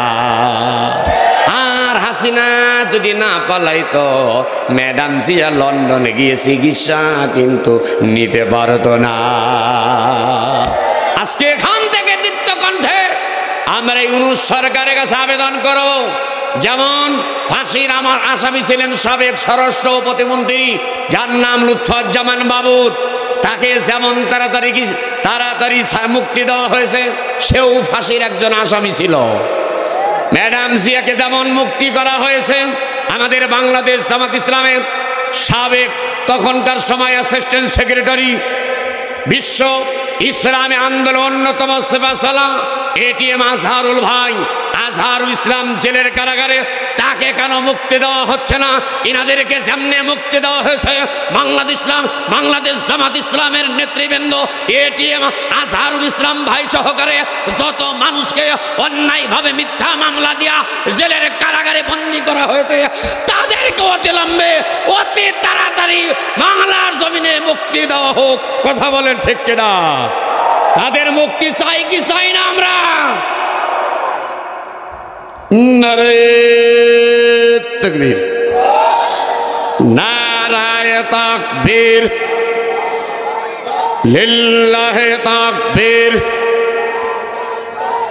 আর হাসিনা যদি না পালাইতো ম্যাডাম জিয়া লন্ডনে গিয়ে চিকিৎসা কিন্তু নিতে পারতো না। আজকে এখান থেকে দীপ্তকণ্ঠে আমরা ইউনূস সরকারের কাছে আবেদন করব, যেমন ফাঁসির আমার আসামি ছিলেন সাবেক স্বরাষ্ট্র প্রতিমন্ত্রী যার নাম লুৎফুজ্জামান বাবুর, তাকে যেমন তাড়াতাড়ি মুক্তি দেওয়া হয়েছে, সেও ফাঁসির একজন আসামি ছিল। ম্যাডাম জিয়াকে যেমন মুক্তি করা হয়েছে, আমাদের বাংলাদেশ জামাত ইসলামের সাবেক তখনকার সময় অ্যাসিস্ট্যান্ট সেক্রেটারি, বিশ্ব ইসলামী আন্দোলন অন্যতম সেফাসালা এটিএম আজহারুল ভাই, আজহারুল ইসলাম জেলের কারাগারে, তাকে কেন মুক্তি দেওয়া হচ্ছে না? ইনাদেরকে যেমনে মুক্তি দেওয়া হয়েছে বাংলাদেশ জামাত ইসলামের নেতৃবৃন্দ এটিএম আজহারুল ইসলাম ভাই সহকারে যত মানুষকে অন্যায়ভাবে মিথ্যা মামলা দিয়া জেলের কারাগারে বন্দী করা হয়েছে, তাদেরকে অতিলম্বে অতি তাড়াতাড়ি বাংলার জমিনে মুক্তি দেওয়া হোক। কথা বলেন ঠিক কিনা? তাদের মুক্তি চাই কি চাই না আমরা? নারে তাকবীর, নারায়ে তাকবীর, লিল্লাহে তাকবীর।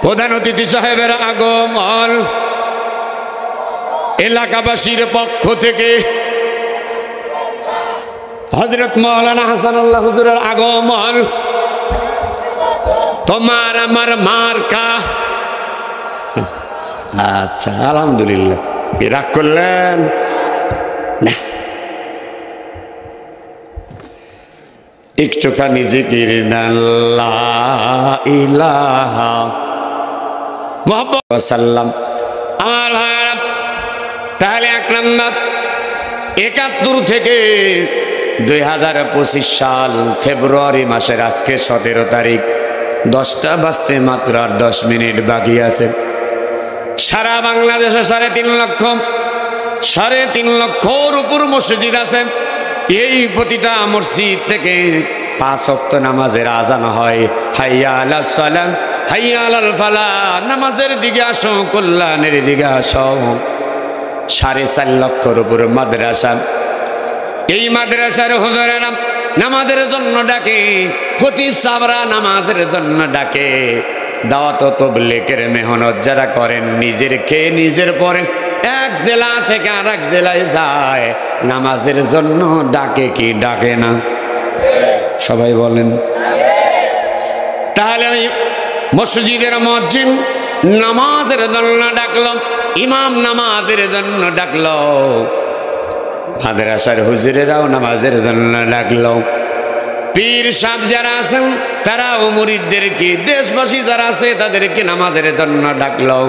প্রধান অতিথি সাহেবের আগমন, এলাকাবাসীর পক্ষ থেকে হযরত মাওলানা হাসানুল্লাহ হুজুরের আগমন, তোমার আমার মার্কা। আচ্ছা, আলহামদুলিল্লাহ। রাগ করলেন না? একটুখানি জিকির লা ইলাহা মুহাম্মদ সাল্লাম। আমার ভাইরা, তাহলে 1 নম্বর 71 থেকে 2025 সাল ফেব্রুয়ারি মাসের আজকে 17 তারিখ, 10টা বাজতে মাত্র আর 10 মিনিট বাকি আছে। সারা বাংলাদেশে 3.5 লক্ষর উপর মসজিদ আছে। এই প্রতিটা মসজিদ থেকে 5 ওয়াক্ত নামাজের আজান হয়। হাইয়া আলাস সালাত, হাইয়া আলাল ফালাহ, নামাজের দিকে আসো, কল্যাণের দিকে আসো। 4.5 লক্ষর উপর মাদ্রাসা। এই মাদ্রাসার হুজুরেরা নামাজের জন্য ডাকে, খতিব সাহেবরা নামাজের জন্য ডাকে। দাওয়াত ও তাবলীগের মেহনত যারা করেন, নিজের খেয়ে নিজের পরে এক জেলা থেকে আরেক জেলায় যায়, নামাজের জন্য ডাকে কি ডাকে না? সবাই বলেন। তাহলে আমি মসজিদের মুয়াজ্জিন নামাজের জন্য ডাকলো, ইমাম নামাজের জন্য ডাকলো, মাদ্রাসার হুজুরেরাও নামাজের জন্য ডাকলো, পীর সাহেব যারা আছেন তারাও মুরিদদেরকে, দেশবাসী যারা আছে তাদেরকে নামাজের জন্য ডাকলো।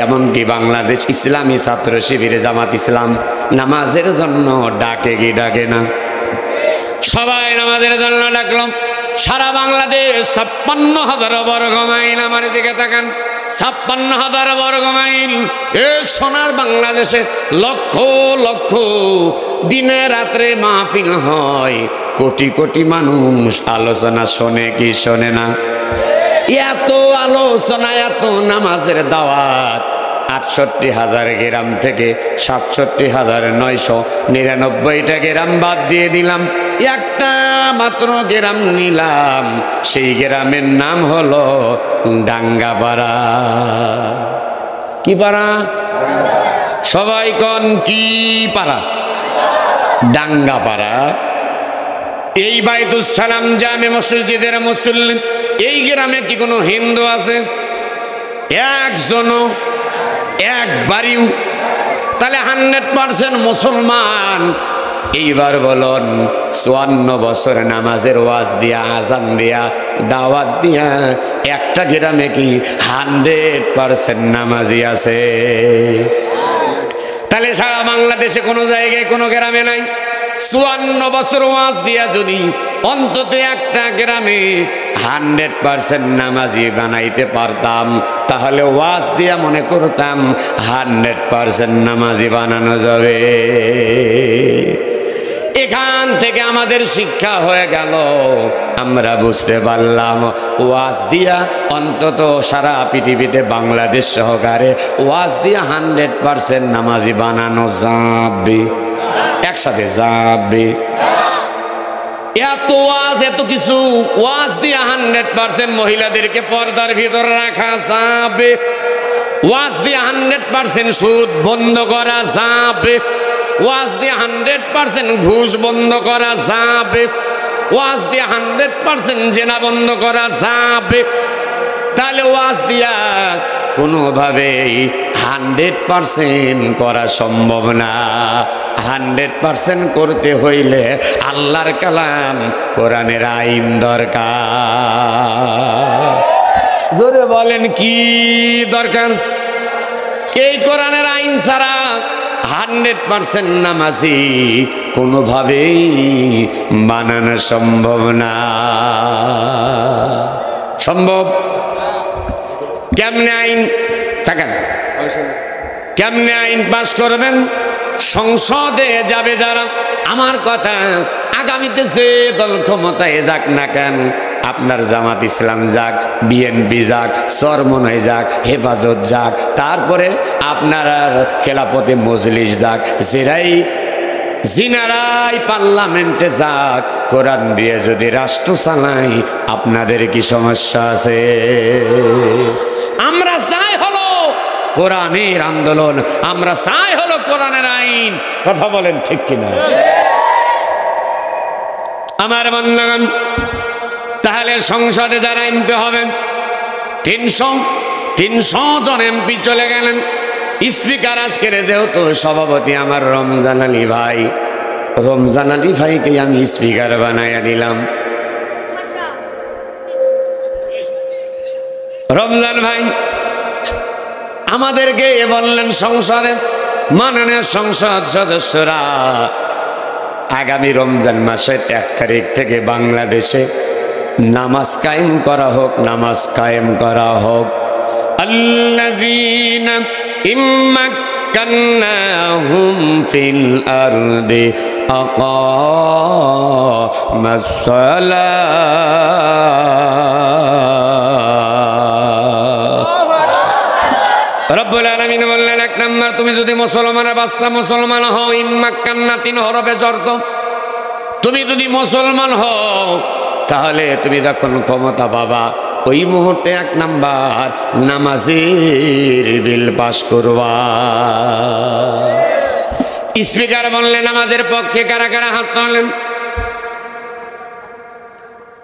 এমনকি বাংলাদেশ ইসলামী ছাত্র শিবির জামাত ইসলাম নামাজের জন্য ডাকে কি ডাকে না? সবাই নামাজের জন্য ডাকলো। সারা বাংলাদেশ 56,000 বর্গ মাইল, আমার দিকে তাকান, 56,000 বর্গ মাইল। এ সোনার বাংলাদেশে লক্ষ লক্ষ দিনে রাত্রে মাহফিল হয়, কোটি কোটি মানুষ আলোচনা শোনে কি শোনে না? এত আলোচনা, এত নামাজের দাওয়াত। 68,000 গ্রাম থেকে 67,999টা গ্রাম বাদ দিয়ে দিলাম, একটা মাত্র গ্রাম নিলাম। সেই গ্রামের নাম হলো ডাঙ্গাপাড়া। কি পাড়া? সবাই কন কি পাড়া? ডাঙ্গাপাড়া। এই বাইতুস সালাম জামে মসজিদের মুসল্লি, এই গ্রামে কি কোনো হিন্দু আছে? একজনও, একবারও। তাহলে 100% মুসলমান। এইবার বলুন, 54 বছর নামাজের ওয়াজ দিয়া, আজান দিয়া, দাওয়াত দিয়া, একটা গ্রামে কি 100% নামাজি আছে? তাহলে সারা বাংলাদেশে কোনো জায়গায় কোনো গ্রামে নাই। 54 বছর ওয়াজ দিয়া যদি অন্তত একটা গ্রামে 100% নামাজি বানাইতে পারতাম, তাহলে ওয়াজ দিয়া মনে করতাম 100% নামাজি বানানো যাবে। এখান থেকে আমাদের শিক্ষা হয়ে গেল, আমরা বুঝতে পারলাম ওয়াজ দিয়া অন্তত সারা পৃথিবীতে বাংলাদেশ সহকারে ওয়াজ দিয়া 100% নামাজি বানানো যাবে। একসাথে যাবে। এত ওয়াজ, এত কিছু ওয়াজ দিয়ে 100% মহিলাদেরকে পর্দার ভিতরে রাখা যাবে। ওয়াজ দিয়ে 100% সুদ বন্ধ করা যাবে। ওয়াজ দিয়ে 100% ঘুষ বন্ধ করা যাবে। ওয়াজ দিয়ে 100% জেনা বন্ধ করা যাবে। তাহলে ওয়াজ দিয়া কোনোভাবেই 100% করা সম্ভব না। 100% করতে হইলে আল্লাহর কালাম কোরআনের আইন দরকার। জোরে বলেন কি দরকার? এই কোরআনের আইন ছাড়া 100% নামাজি কোনোভাবেই বানানো সম্ভব না। সম্ভব কেমনে? আইন থাকেন, কেমনে আইন পাস করবেন? সংসদে যাবে যারা, আমার কথা, আগামীতে যে দল ক্ষমতায় যাক না কেন, আপনার জামাত ইসলাম যাক, বিএনপি যাক, চরমনাই যাক, হেফাজত যাক, তারপরে আপনার খেলাফতে মজলিস যাক, জিনারাই পার্লামেন্টে যাক, কোরআন দিয়ে যদি রাষ্ট্র চালাই, আপনাদের কি সমস্যা আছে? আমরা চাই হলো কোরআনের আন্দোলন, আমরা চাই হলো কোরআনের আইন। কথা বলেন ঠিক কিনা? আমার বন্ধুগণ, তাহলে সংসদে যারা এমপি হবেন, 300 জন এমপি চলে গেলেন। স্পিকার আজকের যেহেতু সভাপতি আমার রমজান আলী ভাই, রমজান আলী ভাইকে আমি স্পিকার বানাইয়া নিলাম। রমজান ভাই আমাদেরকে বললেন সংসদে, মাননীয় সংসদ সদস্যরা, আগামী রমজান মাসের 1 তারিখ থেকে বাংলাদেশে নামাজ কায়েম করা হোক, নামাজ কায়েম করা হোক। আল্লাযীনা ইম্মাক্কান্নাহুম ফিল আরদি আকামাস সালাত। রব্বুল আলামিন বললেন, 1 নাম্বার, তুমি যদি মুসলমানের বাচ্চা মুসলমান হও, ইম্মাক্কান্না 3 হরফে শর্ত। তুমি যদি মুসলমান হও, তাহলে তুমি যখন ক্ষমতা পাবা, ওই মুহূর্তে 1 নাম্বার নামাজের বিল পাস করবা। স্পিকার বললেন, নামাজের পক্ষে কারা কারা হাত তুললেন?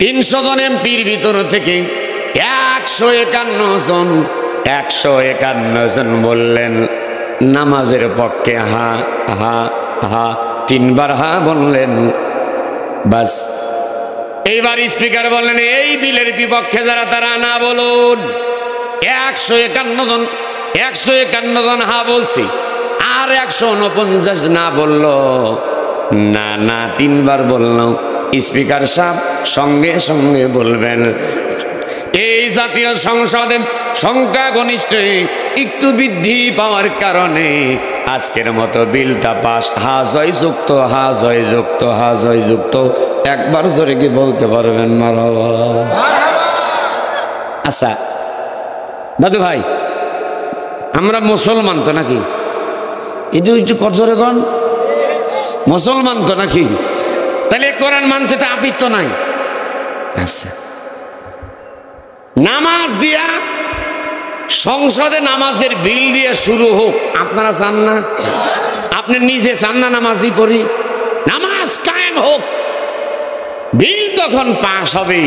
300 জন এমপির ভিতর থেকে 151 জন বললেন নামাজের পক্ষে হা হা হা, 3 বার হা বললেন। বাস, এইবার স্পিকার বললেন, এই বিলের বিপক্ষে যারা, তারা না বলুন। 151 জন হা বলছি, আর 149 না বলল। না না, 3 বার বললাম। স্পিকার সাহেব সঙ্গে সঙ্গে বলবেন, এই জাতীয় সংসদে সংখ্যাগরিষ্ঠ একটু বৃদ্ধি পাওয়ার কারণে আজকের মতো বিলটা পাস। হা জয় যুক্ত, হা জয় যুক্ত, হা জয় যুক্ত। একবার জোরে কি বলতে পারবেন মারহাবা? আচ্ছা দাদু ভাই, আমরা মুসলমান তো নাকি? এটা একটু কজরে কন, মুসলমান তো নাকি? তাহলে কোরআন মানতে তো আপিত তো নাই। আচ্ছা, নামাজ দিয়া সংসদে নামাজের বিল দিয়ে শুরু হোক, আপনারা চান না? আপনি নিজে চান না নামাজই পড়ি? নামাজ কায়েম হোক। বিল তখন পাস হবে,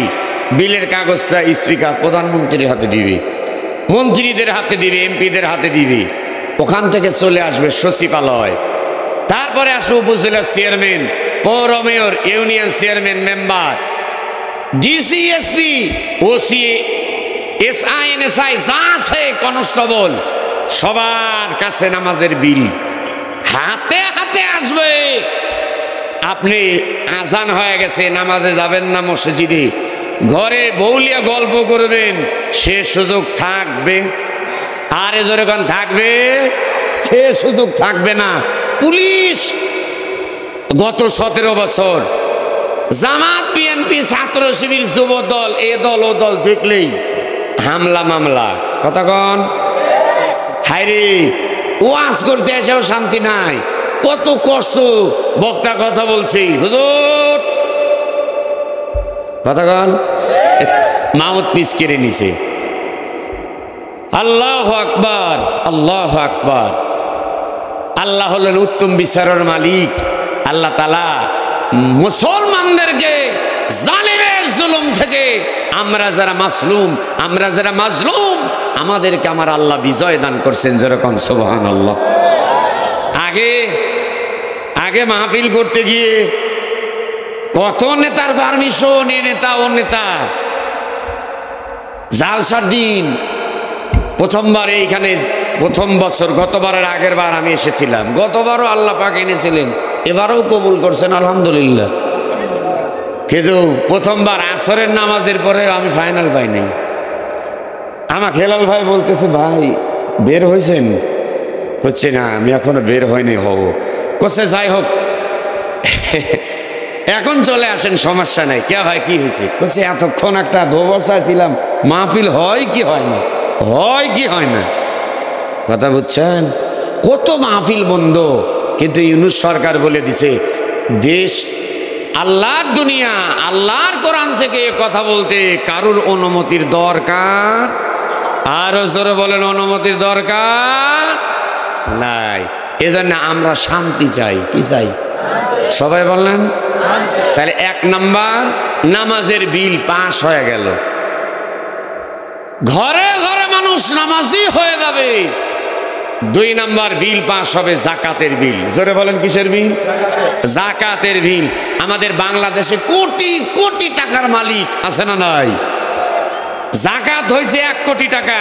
বিলের কাগজটা স্পিকার প্রধানমন্ত্রীর হাতে দিবে, মন্ত্রীদের হাতে দিবে, এমপিদের হাতে দিবে। ওখান থেকে চলে আসবে সচিবালয়, তারপরে আসবে উপজেলা চেয়ারম্যান, পৌর mayor, union chairman, member, DC, SP, OC, SI, NSI যা আছে, কনস্টেবল, সবার কাছে নামাজের বিল হাতে হাতে আসবে। আপনি আজান হয়ে গেছে, নামাজে যাবেন না মসজিদে, ঘরে বউলিয়া গল্প করবেন, সে সুযোগ থাকবে? আর যখন থাকবে, সে সুযোগ থাকবে না। পুলিশ গত 17 বছর জামাত, বিএনপি, ছাত্র শিবির, যুব দল, এ দল ও দল দেখলেই হামলা মামলা। কথা কন হায়রে, ওয়াজ করতে এসেও শান্তি নাই। কত কষ্ট, বক্তা কথা বলছি, হুজুর কথা কন, মাউথ পিস কেড়ে নিছে। আল্লাহু আকবার, আল্লাহু আকবার। আল্লাহ হলেন উত্তম বিচারের মালিক। আল্লাহ তাআলা মুসলমানদেরকে জালিমের জুলুম থেকে, আমরা যারা মাসলুম, আমরা যারা মাজলুম, আমাদেরকে আমার আল্লাহ বিজয় দান করছেন। যেরকম সুবহানাল্লাহ। আগে মাহফিল করতে গিয়ে কত নেতার পারমিশন, এ নেতা ও নেতা। জালসার দিন প্রথমবার এইখানে, প্রথম বছর, গতবারের আগের বার আমি এসেছিলাম। গতবারও আল্লাহ পাক এনেছিলেন, এবারও কবুল করছেন আলহামদুলিল্লাহ। কিন্তু প্রথমবার আসরের নামাজের পরে আমি ফাইনাল পাই নাই। আমার হেলাল ভাই বলতেছে, ভাই বের হয়েছেন? করছে না, আমি এখনো বের হয়নি, হব। করছে যাই হোক, এখন চলে আসেন, সমস্যা নাই। কে ভাই কি হয়েছে? করছে এতক্ষণ একটা দোবসায় ছিলাম, মাহফিল হয় কি হয় না, হয় কি হয় না। কথা বুঝছেন? কত মাহফিল বন্ধ। কিন্তু ইউনূস সরকার বলে দিছে, দেশ আল্লাহর দুনিয়া, আল্লাহর কোরআন থেকে কথা বলতে কারুর অনুমতির দরকার, আরো জোরে বলেন অনুমতির দরকার নাই। এজন্য আমরা শান্তি চাই। কি চাই? সবাই বললেন। তাহলে 1 নাম্বার, নামাজের বিল পাস হয়ে গেল, ঘরে ঘরে মানুষ নামাজি হয়ে যাবে। 2 নাম্বার বিল পাস হবে জাকাতের বিল। জোরে বলেন কিসের বিল? জাকাতের বিল। আমাদের বাংলাদেশে কোটি কোটি টাকার মালিক আছে না নাই? জাকাত হয়েছে 1 কোটি টাকা,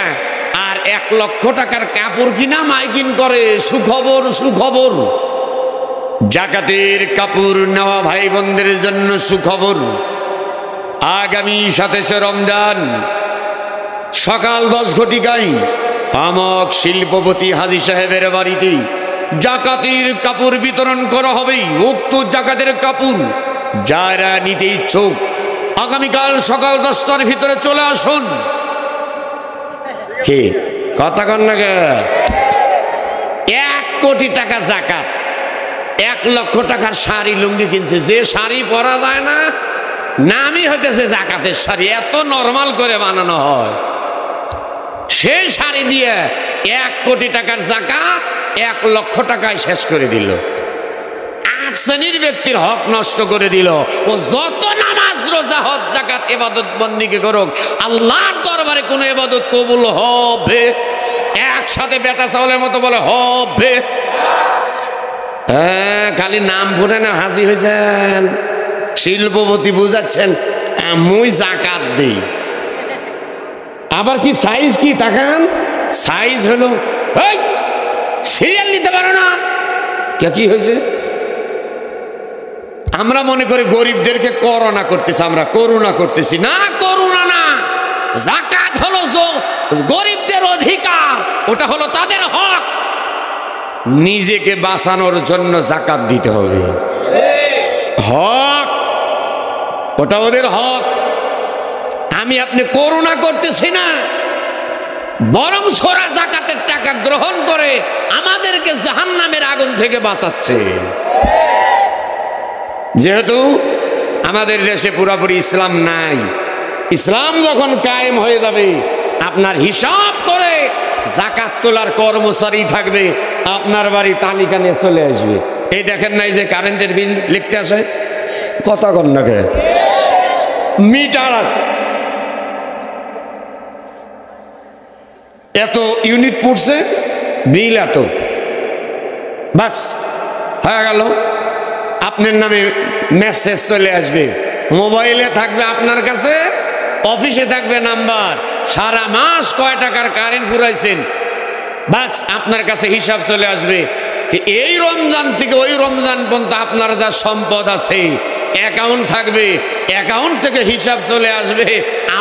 আর 1 লক্ষ টাকার কাপড় কিনা মাইকিন করে। সুখবর, সুখবর। জাকাতের কাপড় নেওয়া ভাই বোনদের জন্য সুখবর। আগামী 27শে রমজান সকাল 10 ঘটিকায় আমক শিল্পপতি হাজী সাহেবের বাড়িতে জাকাতের কাপড় বিতরণ করা হবে। উক্ত জাকাতের কাপড় যারা নিতে ইচ্ছুক আগামীকাল সকাল 10টার ভিতরে চলে আসুন। কি কথা কন না? 1 কোটি টাকা জাকাত, 1 লক্ষ টাকার শাড়ি লুঙ্গি কিনছে। যে শাড়ি পরা যায় না, নামই হইতেছে জাকাতের শাড়ি, এত নরমাল করে বানানো হয়। সেই শাড়ি দিয়ে 1 কোটি টাকার জাকাত 1 লক্ষ টাকায় শেষ করে দিল। 8 শ্রেণীর ব্যক্তির হক নষ্ট করে দিল। ও যত নামাজ, রোজা, হজ, জাকাত, ইবাদত বন্দিকে করুক, আল্লাহর দরবারে কোন ইবাদত কবুল হবে? একসাথে বেটা চাউলের মতো বলে হবে। হ্যাঁ, খালি নাম ফুটে না হাজি হয়েছেন, শিল্পপতি বুঝাচ্ছেন আমি জাকাত দিই। আবার কি সাইজ, কি তাকান সাইজ হলো, সিরিয়াল নিতে পারো না। কি হয়েছে? আমরা মনে করি গরিবদেরকে করোনা করতেছি, আমরা করুণা করতেছি না। করুণা না, জাকাত হলো গরিবদের অধিকার, ওটা হলো তাদের হক। নিজেকে বাঁচানোর জন্য জাকাত দিতে হবে, হক, ওটা ওদের হক। আমি আপনি করুণা করতেছি না, বরং সোরা জাকাতের টাকা গ্রহণ করে আমাদেরকে জাহান্নামের আগুন থেকে বাঁচাচ্ছে। যেহেতু আমাদের দেশে পুরোপুরি ইসলাম নাই, ইসলাম যখন কায়েম হয়ে যাবে, আপনার হিসাব করে জাকাত তোলার কর্মচারী থাকবে, আপনার বাড়ি তালিকা নিয়ে চলে আসবে। এই দেখেন নাই যে কারেন্টের বিল লিখতে আসে, কথা কন না কে, মিটার এত ইউনিট পড়ছে, বিল এত, বাস হয়ে গেল। আপনার নামে মেসেজ চলে আসবে, মোবাইলে থাকবে আপনার কাছে, অফিসে থাকবে নাম্বার, সারা মাস কয় টাকার কারেন্ট ফুরাইছেন, বাস আপনার কাছে হিসাব চলে আসবে। এই রমজান থেকে ওই রমজান পর্যন্ত আপনার যা সম্পদ আছে অ্যাকাউন্ট থাকবে, অ্যাকাউন্ট থেকে হিসাব চলে আসবে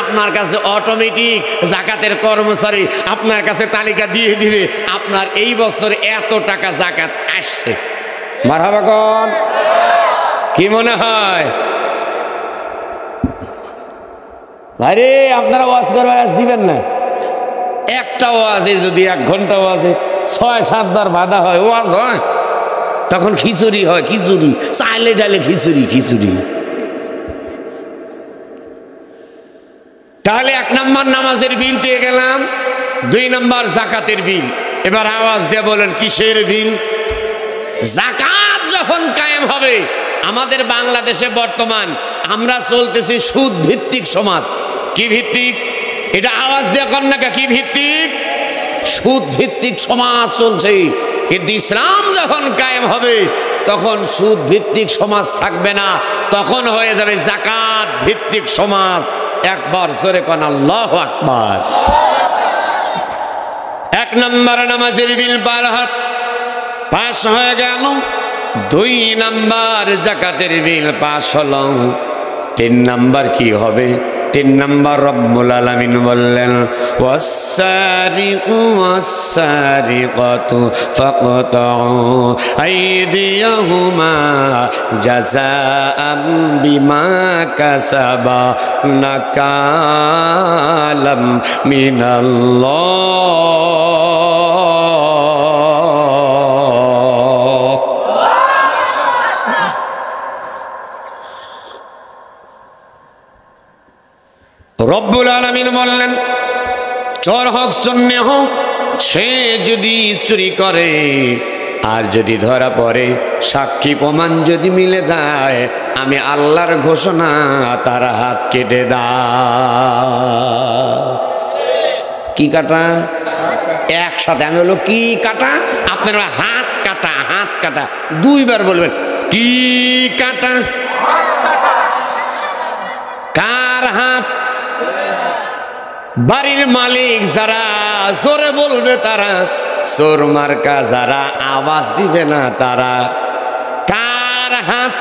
আপনার কাছে, অটোমেটিক জাকাতের কর্মচারী আপনার কাছে তালিকা দিয়ে দিবে আপনার এই বছর এত টাকা জাকাত আসছে। মারহাবা কোন, কি মনে হয় ভাইরে? আপনারা ওয়াজ করবার আজ দিবেন না? একটা ওয়াজে যদি 1 ঘন্টা ওয়াজে 6-7 বার বাধা হয়, ওয়াজ হয়, তখন খিচুড়ি হয়, খিচুড়ি চাইলে ডালে খিচুড়ি খিচুড়ি। তাহলে 1 নম্বর নামাজের বিল পেয়ে গেলাম, 2 নম্বর জাকাতের বিল। এবার আওয়াজ দিয়ে বলেন কিসের বিল? জাকাত যখন কায়েম হবে, আমাদের বাংলাদেশে বর্তমান আমরা চলতেছি সুদ ভিত্তিক সমাজ। কি ভিত্তিক? এটা আওয়াজ দিয়ে কন্যাকা, কি ভিত্তিক? সুদ ভিত্তিক সমাজ চলছে। কিন্তু ইসলাম যখন কায়েম হবে তখন সুদ ভিত্তিক সমাজ থাকবে না, তখন হয়ে যাবে জাকাত ভিত্তিক সমাজ। একবার জোরে কোন আল্লাহু আকবার। 1 নম্বর নামাজের বিল পাস হয়ে গেল, 2 নম্বর জাকাতের বিল পাস হলো, 3 নম্বর কি হবে? 3 নম্বর রব্বুল আলামিন বললেন ওয়াস-সারিকু ওয়াস-সারিকাতু ফাকতাউ আইদিয়াহুমা জাযাআম বিমা কাসাবা নাকালাম মিনাল্লাহ। রব্বুল আলামিন বললেন চোর হোক শূন্য হোক, সে যদি চুরি করে আর যদি ধরা পড়ে, সাক্ষী প্রমাণ যদি মিলে যায়, আমি আল্লাহর ঘোষণা তার হাত কেটে দাও। কি কাটা? একসাথে আমি হলো কি কাটা, আপনারা হাত কাটা, হাত কাটা 2 বার বলবেন। কি কাটা? কার হাত? বাড়ির মালিক যারা জোরে বলবে তারা, চোর মার্কা যারা আওয়াজ দিবে না তারা। কার হাত?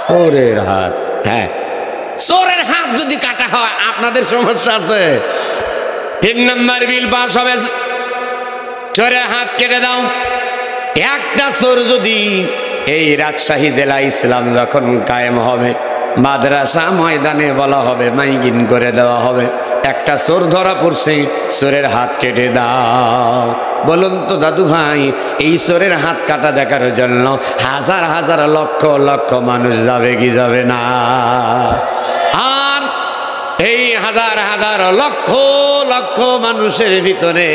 চোরের হাত। হ্যাঁ, চোরের হাত যদি কাটা হয় আপনাদের সমস্যা আছে। 3 নম্বর বিল পাস হবে, চোরের হাত কেটে দাও। একটা চোর যদি, এই রাজশাহী জেলা ইসলাম যখন কায়েম হবে, মাদ্রাসা ময়দানে বলা হবে, মাইকিং করে দেওয়া হবে, একটা চোর ধরা পড়ছে, চোরের হাত কেটে দাও। বলুন তো দাদু ভাই, এই চোরের হাত কাটা দেখার জন্য হাজার হাজার লক্ষ লক্ষ মানুষ যাবে কি যাবে না? আর এই হাজার হাজার লক্ষ লক্ষ মানুষের ভিতরে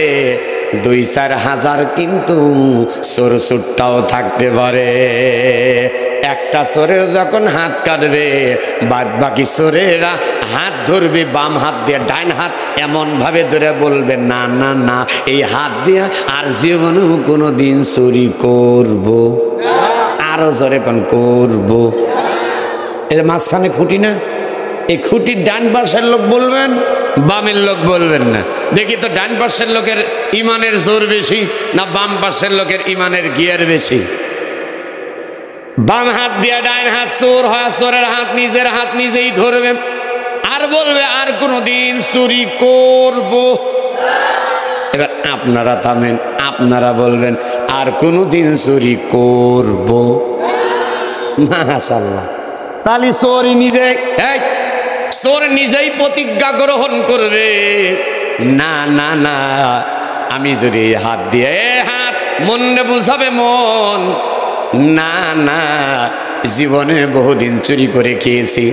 2-4 হাজার কিন্তু চোর চুট্টাও থাকতে পারে। একটা চোরের যখন হাত কাটবে, বাদ বাকি চোরেরা হাত ধরবে বাম হাত দিয়ে, ডাইন হাত এমন ভাবে ধরে বলবে না না না, এই হাত দিয়ে আর জীবনেও কোনো দিন চুরি করব। আরো জোরে কোন করব। এর মাঝখানে খুঁটি না, এই খুঁটির ডান পাশের লোক বলবেন, বামের লোক বলবেন না। দেখি তো ডান পাশের লোকের ইমানের জোর বেশি না বাম পাশের লোকের ইমানের গিয়ার বেশি? বাম হাত দিয়ে ডাইন হাত চোর হয়, চোরের হাত নিজের হাত নিজেই ধরবেন আর বলবে আর কোনোদিন চুরি করব। এবার আপনারা থামেন, আপনারা বলবেন আর কোনোদিন চুরি করব। মাশাআল্লাহ। তাহলে চোর নিজে, চোর নিজেই প্রতিজ্ঞা গ্রহণ করবে, না না না, আমি যদি হাত দিয়ে, হাত মনে বুঝাবে মন, না না, জীবনে বহুদিন চুরি করে খেয়েছি,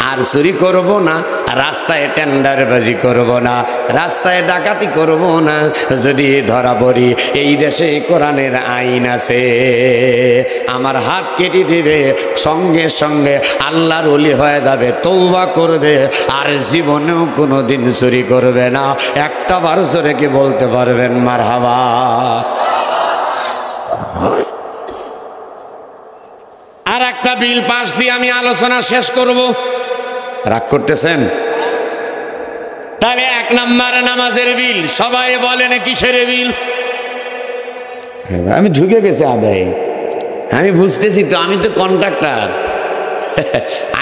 আর চুরি করব না, রাস্তায় টেন্ডারবাজি করব না, রাস্তায় ডাকাতি করব না। যদি ধরা পড়ি, এই দেশে কোরআনের আইন আছে, আমার হাত কেটে দিবে, সঙ্গে সঙ্গে আল্লাহর ওলি হয়ে যাবে, তওবা করবে, আর জীবনেও কোনো দিন চুরি করবে না। একটা বার জোরে কি বলতে পারবেন মারহাবা? আর একটা বিল পাস দিয়ে আমি আলোচনা শেষ করব। রাগ করতেছেন? তাহলে 1 নম্বর নামাজের বিল, সবাই বলেন কিসের বিল? আমি ঢুকে গেছে আদায়, আমি বুঝতেছি তো, আমি তো কন্ট্রাক্টর।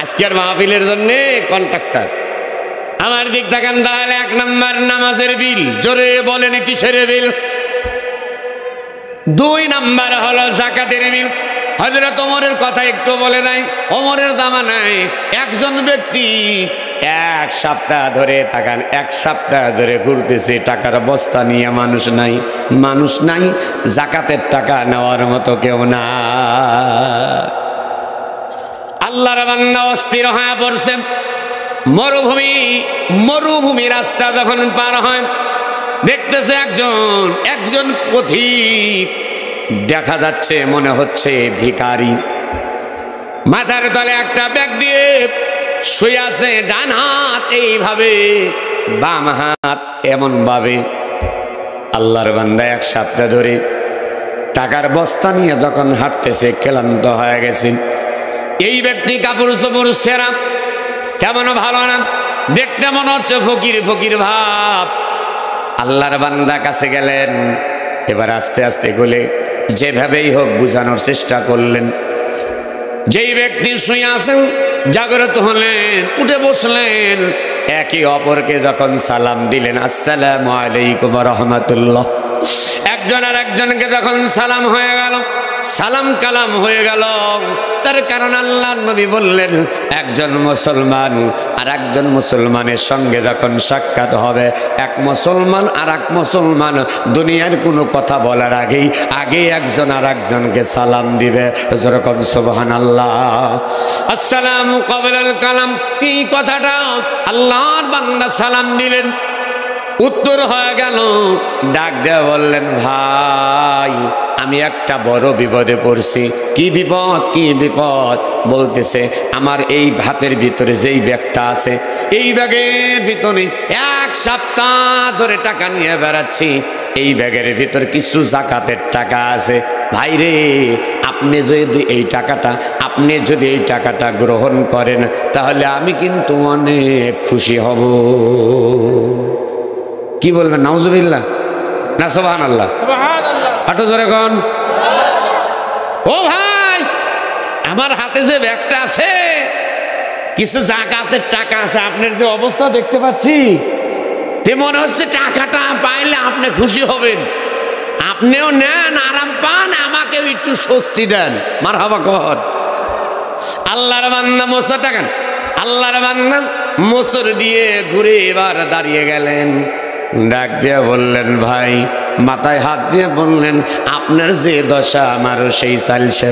আজকের মাহফিলের জন্য কন্ট্রাক্টর। আমার দিক থাকেন তাহলে 1 নম্বর নামাজের বিল, জোরে বলেন কিসের বিল? 2 নম্বর হলো যাকাতের বিল। হযরত ওমরের কথা একটু বলে দেয়। ওমরের জামানায় একজন ব্যক্তি 1 সপ্তাহ ধরে তাকান, 1 সপ্তাহ ধরে ঘুরতেছে, টাকার বস্তা নিয়ে মানুষ নাই, যাকাতের টাকা নেওয়ার মতো কেউ না। আল্লাহর বান্দা অস্থির হয়ে পড়ছে। মরুভূমি রাস্তা যখন পার হয়, দেখতেছে একজন পথিক, দেখা যাচ্ছে মনে হচ্ছে ভিখারি, মাথার তলে একটা ব্যাগ দিয়ে শুয়ে আছে, ডান হাত এইভাবে, বাম হাত এমন ভাবে। আল্লাহর বান্দা 1 সপ্তাহ ধরে টাকার বস্তা নিয়ে যখন হাঁটতেছে, ক্লান্ত হয়ে গেছে। এই ব্যক্তি কাপড় চোপড় ছেঁড়া, কেমন ভালো না, দেখতে মনে হচ্ছে ফকির ভাব। আল্লাহর বান্দা কাছে গেলেন, এবার আস্তে আস্তে গলে যেভাবেই হোক বুঝানোর চেষ্টা করলেন। যেই ব্যক্তি শুয়ে আছেন জাগ্রত হলেন, উঠে বসলেন, একে অপরকে যখন সালাম দিলেন, আসসালামু আলাইকুম ওয়া রাহমাতুল্লাহ, একজন আর একজনকে যখন সালাম হয়ে গেল, সালাম কালাম হয়ে গেল, তার কারণ আল্লাহর নবী বললেন, একজন মুসলমান আর একজন মুসলমানের সঙ্গে যখন সাক্ষাৎ হবে, এক মুসলমান আর এক মুসলমান দুনিয়ার কোনো কথা বলার আগেই একজন আর একজনকে সালাম দিবে। যেরকম সুবহানাল্লাহ, আসসালামু ক্বাবলাল কালাম, এই কথাটা আল্লাহর বান্দা সালাম দিলেন, উত্তর হয়ে গেল। ডাক দেয়া বললেন, ভাই আমি একটা বড় বিপদে পড়ছি। কি বিপদ? বলতেছে, আমার এই ভাতের ভিতরে যেই ব্যাগটা আছে, এই ব্যাগের ভিতরে 1 সপ্তাহ ধরে টাকা নিয়ে বেড়াচ্ছি, এই ব্যাগের ভিতর কিছু যাকাতের টাকা আছে। ভাই রে, আপনি যদি এই টাকাটা গ্রহণ করেন, তাহলে আমি কিন্তু অনেক খুশি হব। কি বলবেন? নাউজুবিল্লাহ না সুবহানাল্লাহ? আটো জোরে কোন। ও ভাই, আমার হাতে যে ব্যাগটা আছে, কিছু যাকাতের টাকা আছে, আপনার যে অবস্থা দেখতে পাচ্ছি, তে মনে হচ্ছে টাকাটা পাইলে আপনি খুশি হবেন। আপনিও নেন, আরাম পান, আমাকেও একটু স্বস্তি দেন। মারহাবা কর। আল্লাহর বান্দা মোসর টাকান, আল্লাহর বান্দা মোসর দিয়ে ঘুরে এবার দাঁড়িয়ে গেলেন। ডাক দিয়ে বললেন, ভাই, মাথায় হাত দিয়ে বললেন, আপনার যে দশা আমারও সেই চালসা।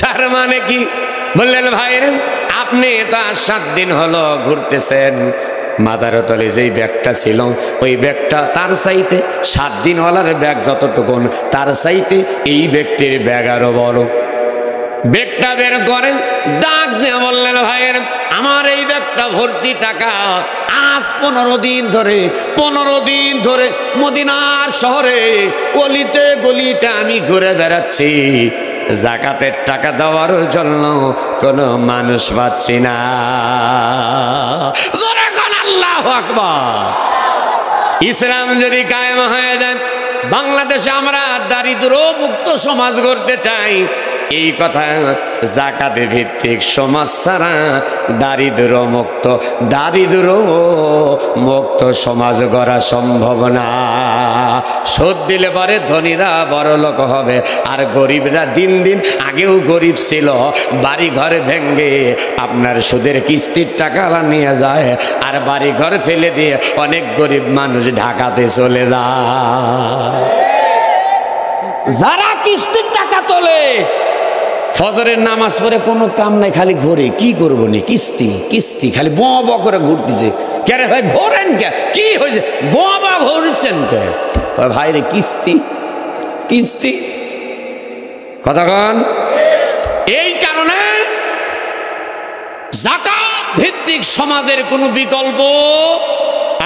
তার মানে কি? বললেন, ভাই রে, আপনি তো 7 দিন হলো ঘুরতেছেন, মাথার তলে যেই ব্যাগটা ছিল, ওই ব্যাগটা তার চাইতে 7 দিন হলার ব্যাগ যতটুকুন, তার চাইতে এই ব্যক্তির ব্যাগ আরো বড়। ব্যাগটা বের করেন, ডাক দিয়ে বললেন, ভাইয়ের আমার এই ব্যাগটা ভর্তি টাকা। আজ 15 দিন ধরে মদিনার শহরে অলিতে গলিতে আমি ঘুরে বেড়াচ্ছি, যাকাতের টাকা দেওয়ার জন্য কোনো মানুষ পাচ্ছি না। আল্লাহু আকবার। ইসলাম যদি কায়েম হয়ে যায়, বাংলাদেশে আমরা দারিদ্র মুক্ত সমাজ গড়তে চাই, এই কথা যাকাতে ভিত্তিক সমাজ ছাড়া দারিদ্র মুক্ত সমাজ গড়া সম্ভব না। সুদ দিলে পরে ধনীরা বড় লোক হবে, আর গরিবরা দিন দিন আগেও গরিব ছিল, বাড়ি ঘরে ভেঙ্গে আপনার সুদের কিস্তির টাকা নিয়ে যায়, আর বাড়ি ঘর ফেলে দিয়ে অনেক গরিব মানুষ ঢাকাতে চলে যায়। যারা কিস্তির টাকা তোলে, ফজরের নামাজ পড়ে কোনো কাম নাই, খালি ঘুরে, কি করবো নি, কিস্তি খালি ব করে ঘুরতেছে। কে রে ভাই, ঘোরেন কে? কি হয়েছে? ব ঘুরছেন কে? ভাই রে, কিস্তি কতক্ষণ? এই কারণে যাকাত ভিত্তিক সমাজের কোনো বিকল্প,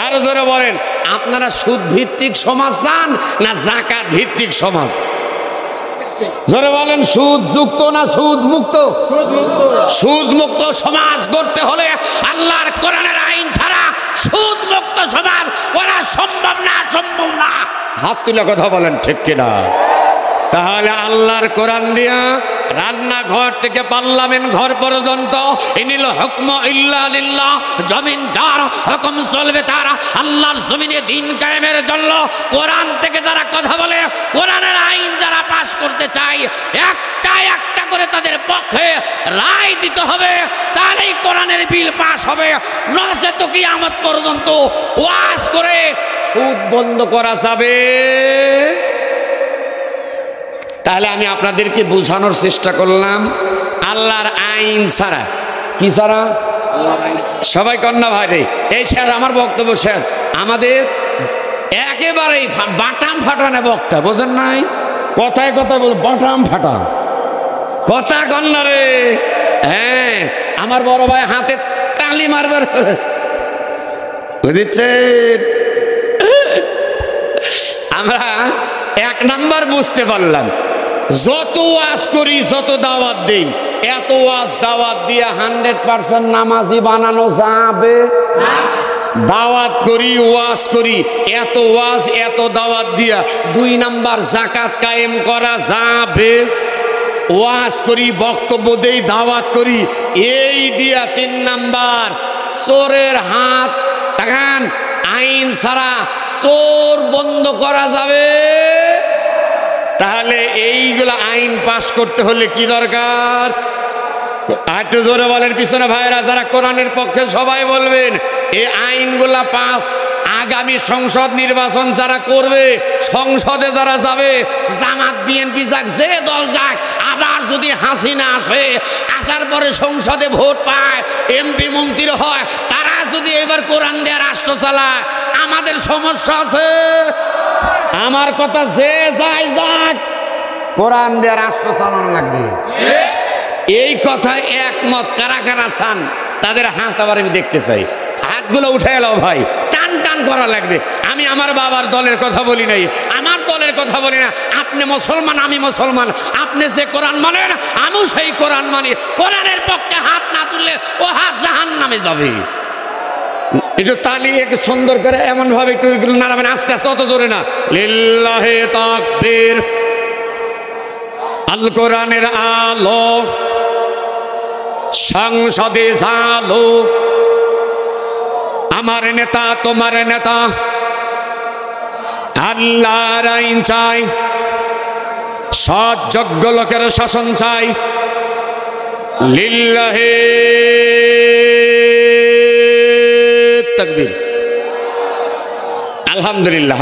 আরো জোরে বলেন, আপনারা সুদ ভিত্তিক সমাজ চান না যাকাত ভিত্তিক সমাজ? জোরে বলেন, সুদ যুক্ত না সুদ মুক্ত? সুদ মুক্ত সমাজ গড়তে হলে আল্লাহর কোরআনের আইন ছাড়া সুদ মুক্ত সমাজ করা সম্ভব না। হাত তুলে কথা বলেন, ঠিক কিনা? তাহলে আল্লাহর কোরআন দিয়া রান্নাঘর থেকে পার্লামেন্ট ঘর পর্যন্ত ইনিল হুকম ইল্লা লিল্লাহ, জমিন যার হুকুম চলবে তার, আল্লাহর জমিনে দিন কায়েমের জন্য কোরআন থেকে যারা কথা বলে, কোরআনের আইন যারা পাশ করতে চায়, একটা একটা করে তাদের পক্ষে রায় দিতে হবে, তাহলেই কোরআনের বিল পাশ হবে। নচেত কিয়ামত পর্যন্ত ওয়াজ করে সুদ বন্ধ করা যাবে। তাহলে আমি আপনাদেরকে বোঝানোর চেষ্টা করলাম, আল্লাহর আইন ছাড়া, কি ছাড়া? সবাই কন্যা ভাই রে, এই শেষ, আমার বক্তব্য শেষ। আমাদের একেবারেই বাটাম ফাটানো বক্তা, বোঝেন নাই? কথায় কথায় বল বাটাম ফাটা কথা, কন্যা রে। হ্যাঁ, আমার বড় ভাই হাতে তালি মারবার বুঝছেন। আমরা এক নাম্বার বুঝতে পারলাম, যত ওয়াজ করি, যত দাওয়াত দেই, এত ওয়াজ দাওয়াত দিয়ে 100% নামাজি বানানো যাবে? দাওয়াত করি, ওয়াজ করি, এত ওয়াজ এত দাওয়াত দিয়া 2 নাম্বার যাকাত কায়েম করা যাবে? ওয়াজ করি, বক্তব্য দেই, দাওয়াত করি, এই দিয়া 3 নাম্বার চোরের হাত তাকান, আইন ছাড়া চোর বন্ধ করা যাবে? তাহলে এইগুলা আইন পাশ করতে হলে কি দরকার? একটু জোরে বলেন পিছনে ভাইরা যারা কোরআনের পক্ষে, সবাই বলবেন এই আইনগুলা পাস। আগামী সংসদ নির্বাচন যারা করবে, সংসদে যারা যাবে, জামাত বিএনপি যাক, যে দল যাক, আবার যদি হাসিনা আসে, আসার পরে সংসদে ভোট পায়, এমপি মন্ত্রী হয়, তারা যদি এবার কোরআন দেয়া রাষ্ট্র চালায়, আমাদের সমস্যা আছে? আমার কথা, যে যাই যাক, কোরআন দেয়া রাষ্ট্র চালানো লাগবে। এই কথায় একমত কারা কারা চান? তাদের হাত আবার আমি দেখতে চাই, হাতগুলো উঠে এলো ভাই, টান টান করা লাগবে। আমি আমার বাবার দলের কথা বলি নাই, আমার দলের কথা বলি না। আপনি মুসলমান, আমি মুসলমান, আপনি যে কোরআন মানেন, আমিও সেই কোরআন মানি। কোরআনের পক্ষে হাত না তুললে ও হাত জাহান্নামে যাবে। একটু তালি একটু সুন্দর করে এমন ভাবে একটু নাড়াবেন, আস্তে আস্তে, অত জোরে না। লিল্লাহে তাকবীর। আল কোরআনের আলো সংসদে জালো, আমার নেতা তোমার নেতা, আল্লাহর আইন চাই, সৎ যোগ্য লোকের শাসন চাই। লিল্লাহে তাকবীর। আলহামদুলিল্লাহ।